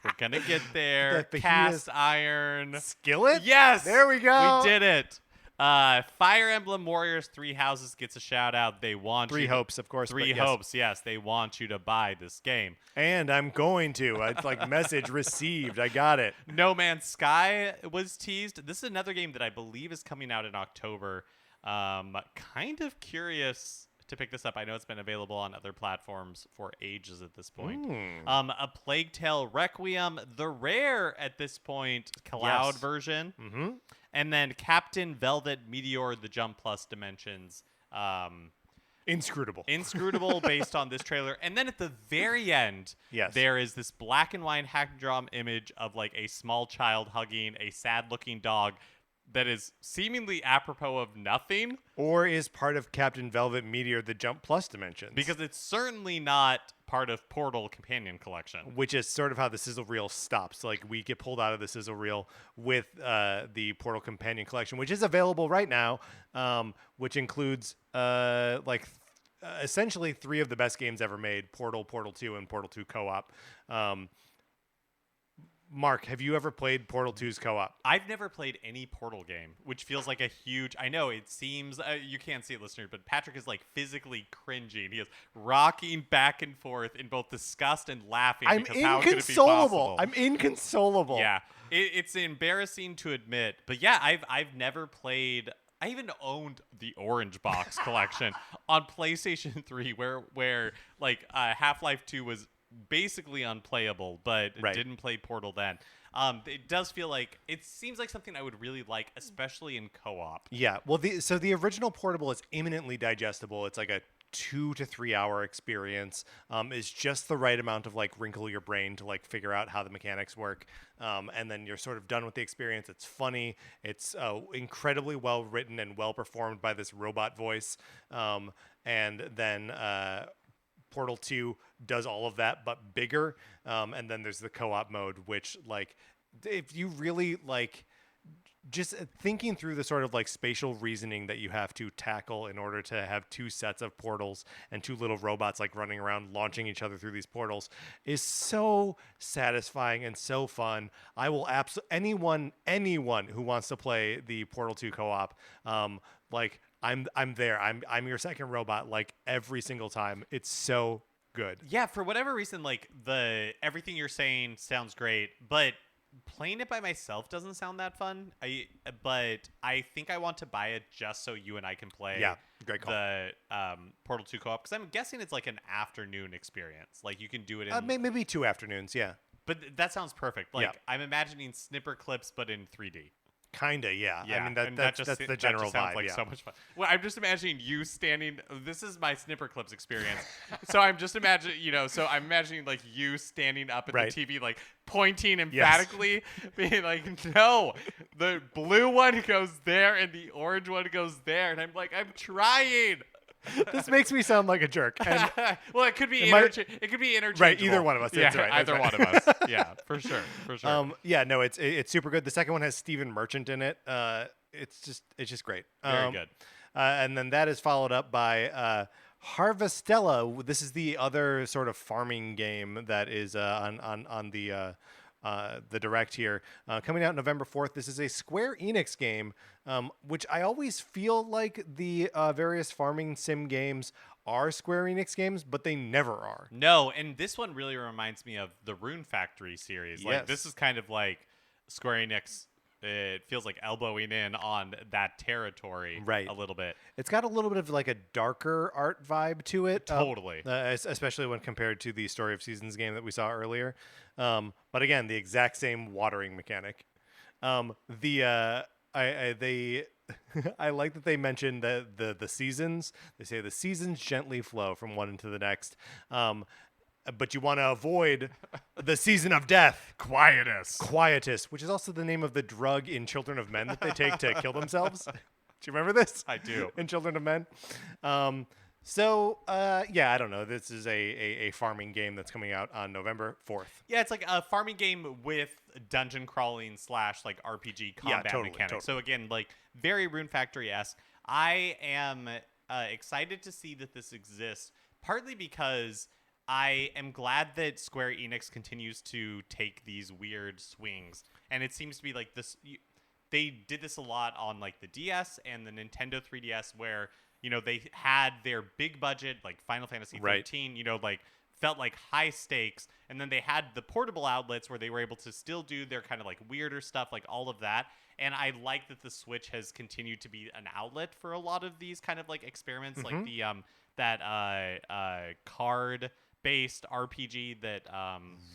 We're gonna get there. Cast iron skillet. Yes, there we go. We did it. Fire Emblem Warriors 3 Houses gets a shout out. They want Three Hopes, of course. Three Hopes, yes. They want you to buy this game. And I'm going to. It's like message received. I got it. No Man's Sky was teased. This is another game that I believe is coming out in October. Kind of curious to pick this up. I know it's been available on other platforms for ages at this point. A Plague Tale Requiem, the rare at this point cloud version. Mm-hmm. And then Captain Velvet Meteor, the Jump Plus Dimensions. Inscrutable. Inscrutable based on this trailer. And then at the very end, there is this black and white hack-and-drawn image of like a small child hugging a sad-looking dog that is seemingly apropos of nothing. Or is part of Captain Velvet Meteor, the Jump Plus Dimensions. Because it's certainly not part of Portal Companion Collection. Which is sort of how the sizzle reel stops. Like, we get pulled out of the sizzle reel with the Portal Companion Collection, which is available right now, which includes essentially 3 of the best games ever made: Portal, Portal 2, and Portal 2 Co-op. Mark, have you ever played Portal 2's co-op? I've never played any Portal game, which feels like a huge... I know it seems... you can't see it, listeners, but Patrick is like physically cringing. He is rocking back and forth in both disgust and laughing. I'm because how could it be possible? I'm inconsolable. Yeah, it's embarrassing to admit. But yeah, I've never played... I even owned the Orange Box collection on PlayStation 3 where like Half-Life 2 was basically unplayable, but didn't play Portal then. It does feel like it seems like something I would really like, especially in co-op. Yeah, well, the original Portable is imminently digestible. It's like a 2 to 3 hour experience. Is just the right amount of like wrinkle your brain to like figure out how the mechanics work, and then you're sort of done with the experience. It's funny. It's incredibly well written and well performed by this robot voice, and then Portal 2 does all of that but bigger, and then there's the co-op mode, which like if you really like just thinking through the sort of like spatial reasoning that you have to tackle in order to have two sets of portals and two little robots like running around launching each other through these portals is so satisfying and so fun. I will anyone who wants to play the Portal 2 co-op, like I'm there. I'm your second robot like every single time. It's so good. Yeah, for whatever reason, like everything you're saying sounds great, but playing it by myself doesn't sound that fun. But I think I want to buy it just so you and I can play. Yeah, great call. The Portal 2 co-op, because I'm guessing it's like an afternoon experience. Like you can do it in Maybe 2 afternoons. Yeah, but that sounds perfect. Like Yeah. I'm imagining snipper clips, but in 3D. kinda. Yeah. Yeah, I mean and that's just, the general that just sounds vibe. like Yeah. so much fun. Well, I'm just imagining you standing. This is my snipper clips experience. So I'm just imagining, so I'm imagining like you standing up at Right. the TV, like pointing emphatically, being like, "No, the blue one goes there and the orange one goes there," and I'm like, "I'm trying." This makes me sound like a jerk. And Well, it could be it could be interchangeable. Right, either one of us. Yeah, That's right, that's either right. one of us. Yeah, for sure, for sure. yeah, no, it's super good. The second one has Stephen Merchant in it. It's just great. Very good. And then that is followed up by Harvestella. This is the other sort of farming game that is on the direct here, coming out November 4th. This is a Square Enix game, which I always feel like the various farming sim games are Square Enix games, but they never are. No, and this one really reminds me of the Rune Factory series. Like Yes. this is kind of like Square Enix. It feels like elbowing in on that territory Right. a little bit. It's got a little bit of like a darker art vibe to it. Totally. Especially when compared to the Story of Seasons game that we saw earlier. But again, the exact same watering mechanic. I like that they mentioned the seasons. They say the seasons gently flow from one into the next. But you want to avoid the season of death. Quietus, which is also the name of the drug in Children of Men that they take to kill themselves. Do you remember this? I do. In Children of Men. Yeah, I don't know. This is a farming game that's coming out on November 4th. Yeah, it's like a farming game with dungeon crawling / like RPG combat totally, mechanics. totally. So again, like very Rune Factory-esque. I am excited to see that this exists, partly because I am glad that Square Enix continues to take these weird swings, and it seems to be like this. They did this a lot on like the DS and the Nintendo 3DS, where they had their big budget, like Final Fantasy 13, Right. Like felt like high stakes, and then they had the portable outlets where they were able to still do their kind of like weirder stuff, like all of that. And I like that the Switch has continued to be an outlet for a lot of these kind of like experiments, like the card based RPG that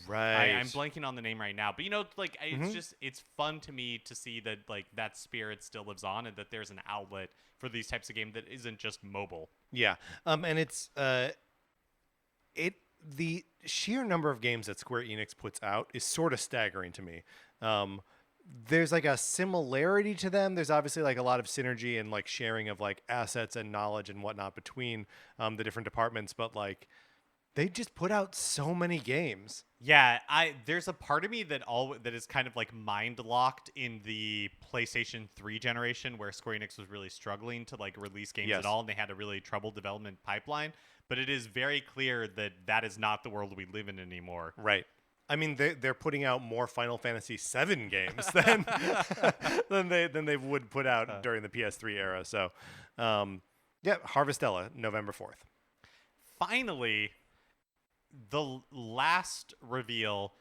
Right. I'm blanking on the name right now, but like it's fun to me to see that like that spirit still lives on, and that there's an outlet for these types of games that isn't just mobile. Yeah. And it's the sheer number of games that Square Enix puts out is sort of staggering to me. There's like a similarity to them. There's obviously like a lot of synergy and like sharing of like assets and knowledge and whatnot between the different departments, but like they just put out so many games. Yeah, there's a part of me that is kind of like mind locked in the PlayStation 3 generation, where Square Enix was really struggling to like release games Yes. at all, and they had a really troubled development pipeline. But it is very clear that that is not the world we live in anymore. Right. I mean, they're putting out more Final Fantasy VII games than than they would put out during the PS3 era. So, yeah, Harvestella, November 4th. Finally, the last reveal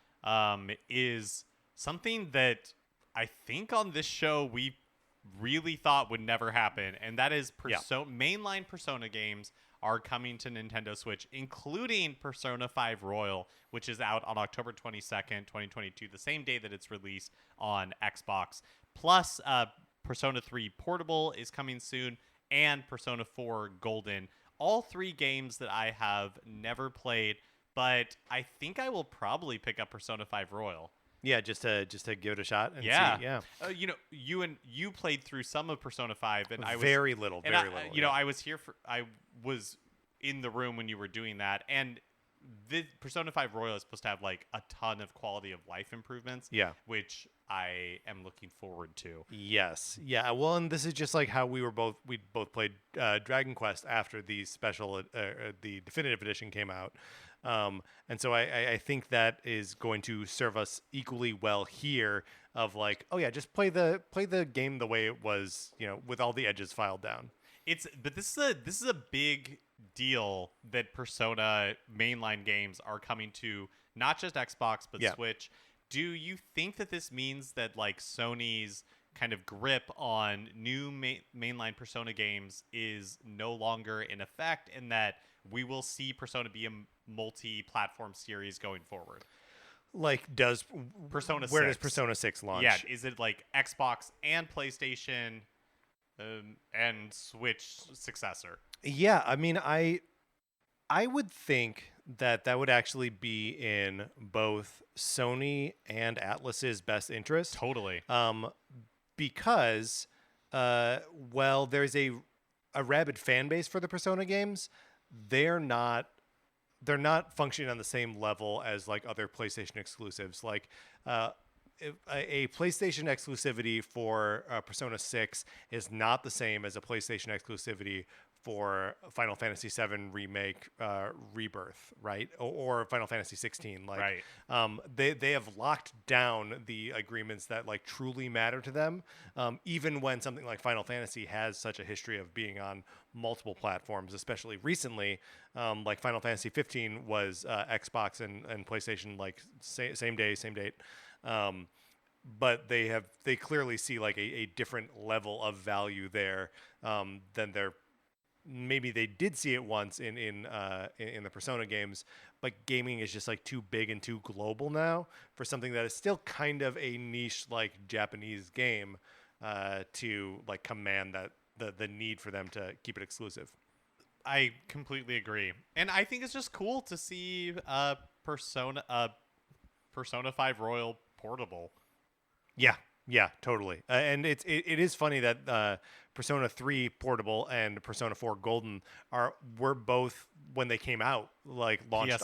is something that I think on this show we really thought would never happen, and that is mainline Persona games are coming to Nintendo Switch, including Persona 5 Royal, which is out on October 22nd, 2022, the same day that it's released on Xbox. Plus, Persona 3 Portable is coming soon, and Persona 4 Golden. All three games that I have never played, but I think I will probably pick up Persona 5 Royal. Yeah, just to give it a shot and see. Yeah. You played through some of Persona 5, and I was very little. I was in the room when you were doing that, and the Persona 5 Royal is supposed to have like a ton of quality of life improvements. Yeah. Which I am looking forward to. Yes. Yeah. Well, and this is just like how we both played Dragon Quest after the the definitive edition came out. And so I think that is going to serve us equally well here of like, oh yeah, just play the game the way it was, with all the edges filed down. But this is a big deal that Persona mainline games are coming to not just Xbox but Switch. Do you think that this means that like Sony's kind of grip on new mainline Persona games is no longer in effect, and that we will see Persona be a multi-platform series going forward? Like, does Persona 6? Where does Persona 6 launch? Yeah, is it like Xbox and PlayStation and Switch successor? Yeah, I mean, I would think that would actually be in both Sony and Atlus's best interest. Totally. Because, there's a rabid fan base for the Persona games. They're not functioning on the same level as like other PlayStation exclusives. Like, a PlayStation exclusivity for Persona 6 is not the same as a PlayStation exclusivity for Final Fantasy VII Remake Rebirth, right? Or Final Fantasy 16. Like, right. They have locked down the agreements that like truly matter to them, even when something like Final Fantasy has such a history of being on multiple platforms, especially recently. Like Final Fantasy 15 was Xbox and PlayStation like same day, same date. But they clearly see like a different level of value there than maybe they did see it once in the Persona games, but gaming is just like too big and too global now for something that is still kind of a niche like Japanese game to like command that the need for them to keep it exclusive. I completely agree, and I think it's just cool to see Persona 5 Royal portable. Yeah, totally. And it is funny that Persona 3 Portable and Persona 4 Golden were both, when they came out, like launched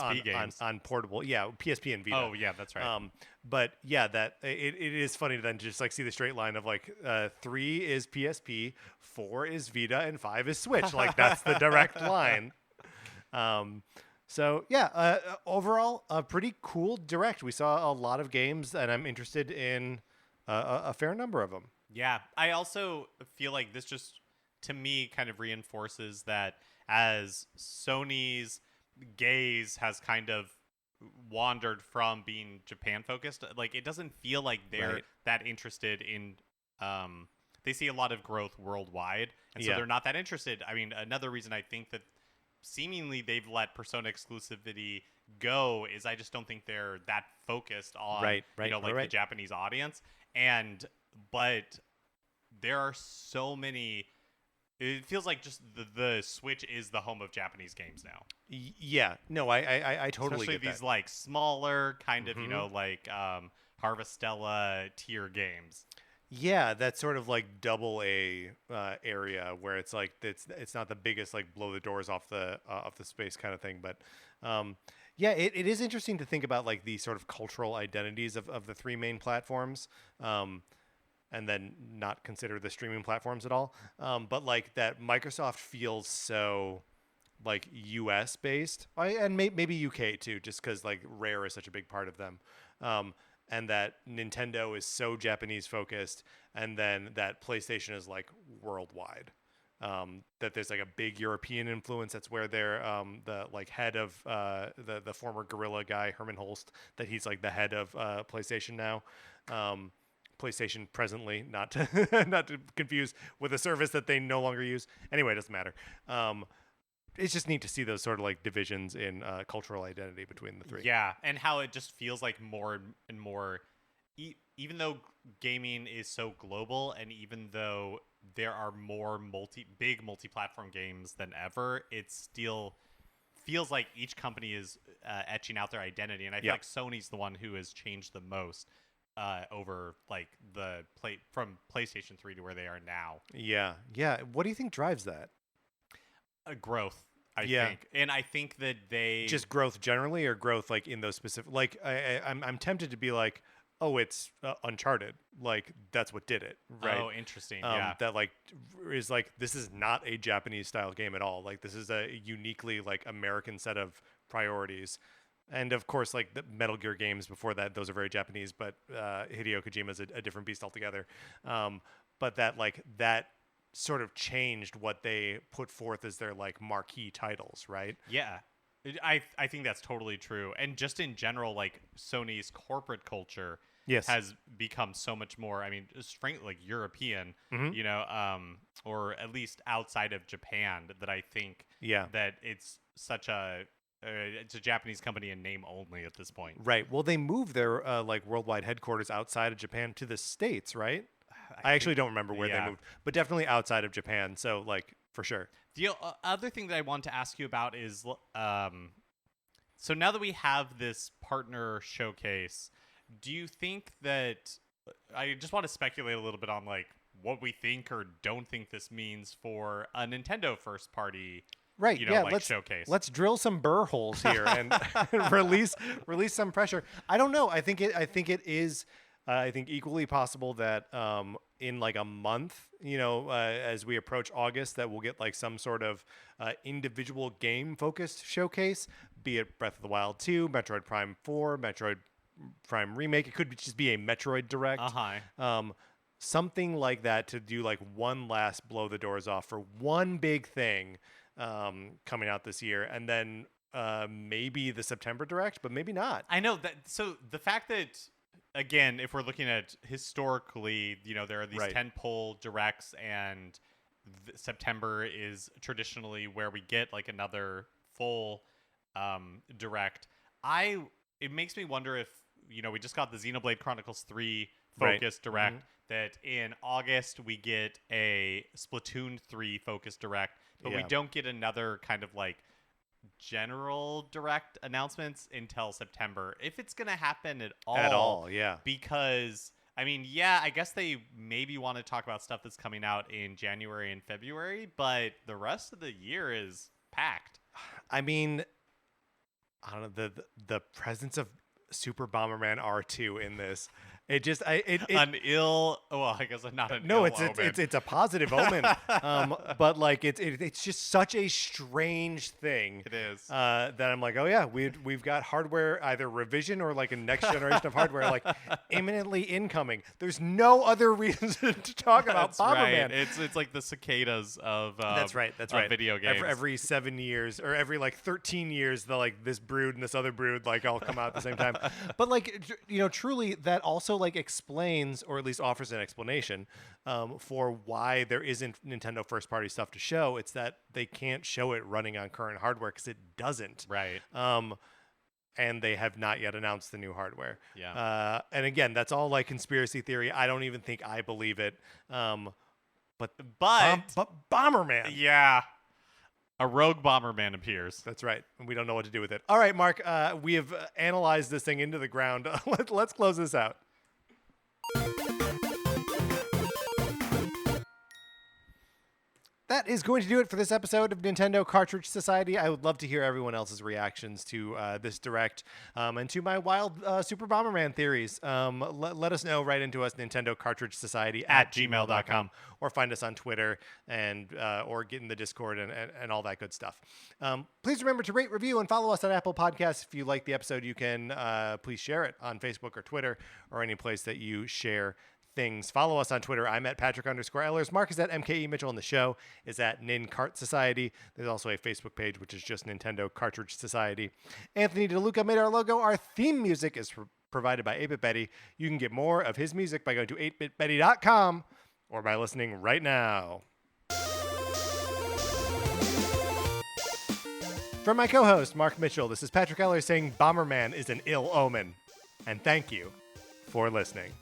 on portable. Yeah, PSP and Vita. Oh yeah, that's right. But yeah, that it is funny to then just like see the straight line of like 3 is PSP, 4 is Vita, and 5 is Switch. Like that's the direct line. So yeah, overall a pretty cool direct. We saw a lot of games, and I'm interested in a fair number of them. Yeah, I also feel like this just, to me, kind of reinforces that as Sony's gaze has kind of wandered from being Japan focused, like it doesn't feel like they're that interested in. They see a lot of growth worldwide, and so they're not that interested. I mean, another reason I think that seemingly they've let Persona exclusivity go is I just don't think they're that focused on the Japanese audience. But there are so many. It feels like just the Switch is the home of Japanese games now. Yeah, no, I totally especially get these that. like smaller kind of like Harvestella tier games. Yeah, that sort of like double A area where it's like it's not the biggest like blow the doors off the space kind of thing, but yeah, it is interesting to think about like the sort of cultural identities of the three main platforms, and then not consider the streaming platforms at all. But like that Microsoft feels so like US based, and maybe UK too, just because like Rare is such a big part of them. And that Nintendo is so Japanese focused, and then that PlayStation is like worldwide. That there's like a big European influence. That's where they're the like head of the former Gorilla guy, Herman Holst, that he's like the head of PlayStation now. PlayStation presently, not to not to confuse with a service that they no longer use. Anyway, it doesn't matter. It's just neat to see those sort of like divisions in cultural identity between the three. Yeah, and how it just feels like more and more, even though gaming is so global, and even though there are more big multi-platform games than ever, it still feels like each company is etching out their identity, and I feel like Sony's the one who has changed the most over like from PlayStation 3 to where they are now. Yeah. What do you think drives that? Growth. I Yeah. think. And I think that they Just growth generally, or growth like in those specific. Like I'm tempted to be like, oh, it's Uncharted. Like that's what did it, right? Oh, interesting. Yeah. That like is like this is not a Japanese style game at all. Like this is a uniquely like American set of priorities. And of course, like the Metal Gear games before that, those are very Japanese. But Hideo Kojima's a different beast altogether. But that sort of changed what they put forth as their like marquee titles, right? Yeah. I think that's totally true. And just in general, like Sony's corporate culture Yes. has become so much more, I mean, just frankly, like European, Mhm. you know, or at least outside of Japan, that I think Yeah. that it's such it's a Japanese company in name only at this point. Right. Well, they moved their like worldwide headquarters outside of Japan to the States, right? I actually don't remember where they moved, but definitely outside of Japan. So like for sure. The other thing that I want to ask you about is, so now that we have this partner showcase, do you think that, I just want to speculate a little bit on like what we think or don't think this means for a Nintendo first party, Right. you know, yeah. like let's showcase. let's drill some burr holes here and release some pressure. I don't know. I think it is. I think equally possible that in like a month, you know, as we approach August, that we'll get like some sort of individual game focused showcase, be it Breath of the Wild 2, Metroid Prime 4, Metroid Prime Remake. It could just be a Metroid Direct. Something like that to do like one last blow the doors off for one big thing coming out this year, and then maybe the September Direct, but maybe not. I know that. So the fact that, again, if we're looking at historically, you know, there are these Right. tentpole directs, and September is traditionally where we get like another full direct. It makes me wonder if, you know, we just got the Xenoblade Chronicles 3 focus direct, that in August we get a Splatoon 3 focus direct, but we don't get another kind of like general direct announcements until September, if it's gonna happen at all. Yeah. Because I mean, yeah, I guess they maybe want to talk about stuff that's coming out in January and February, but the rest of the year is packed. I mean, I don't know, the presence of Super Bomberman R2 in this. It just I guess not an no, ill omen. it's a positive omen. But like it's just such a strange thing. It is. That I'm like, oh yeah, we've got hardware, either revision or like a next generation of hardware, like imminently incoming. There's no other reason to talk about Bomberman. Right. It's like the cicadas of That's right. video games. Every 7 years or every like 13 years, the like this brood and this other brood like all come out at the same time. But like, you know, truly that also like explains, or at least offers an explanation for why there isn't Nintendo first party stuff to show. It's that they can't show it running on current hardware because it doesn't. Right. And they have not yet announced the new hardware. Yeah. And again, that's all like conspiracy theory. I don't even think I believe it. But Bomberman. Yeah. A rogue Bomberman appears. That's right. And we don't know what to do with it. All right, Mark, we have analyzed this thing into the ground. Let's close this out. That is going to do it for this episode of Nintendo Cartridge Society. I would love to hear everyone else's reactions to this direct and to my wild Super Bomberman theories. Let us know. Write into us, Nintendo Cartridge Society at gmail.com, or find us on Twitter and or get in the Discord and all that good stuff. Please remember to rate, review, and follow us on Apple Podcasts. If you like the episode, you can please share it on Facebook or Twitter or any place that you share things. Follow us on Twitter. I'm at Patrick_Ellers. Mark is at MKE Mitchell, and the show is at Nin Cart Society. There's also a Facebook page, which is just Nintendo Cartridge Society. Anthony DeLuca made our logo. Our theme music is provided by 8-Bit Betty. You can get more of his music by going to 8bitbetty.com or by listening right now. From my co-host, Mark Mitchell, this is Patrick Ellers saying Bomberman is an ill omen. And thank you for listening.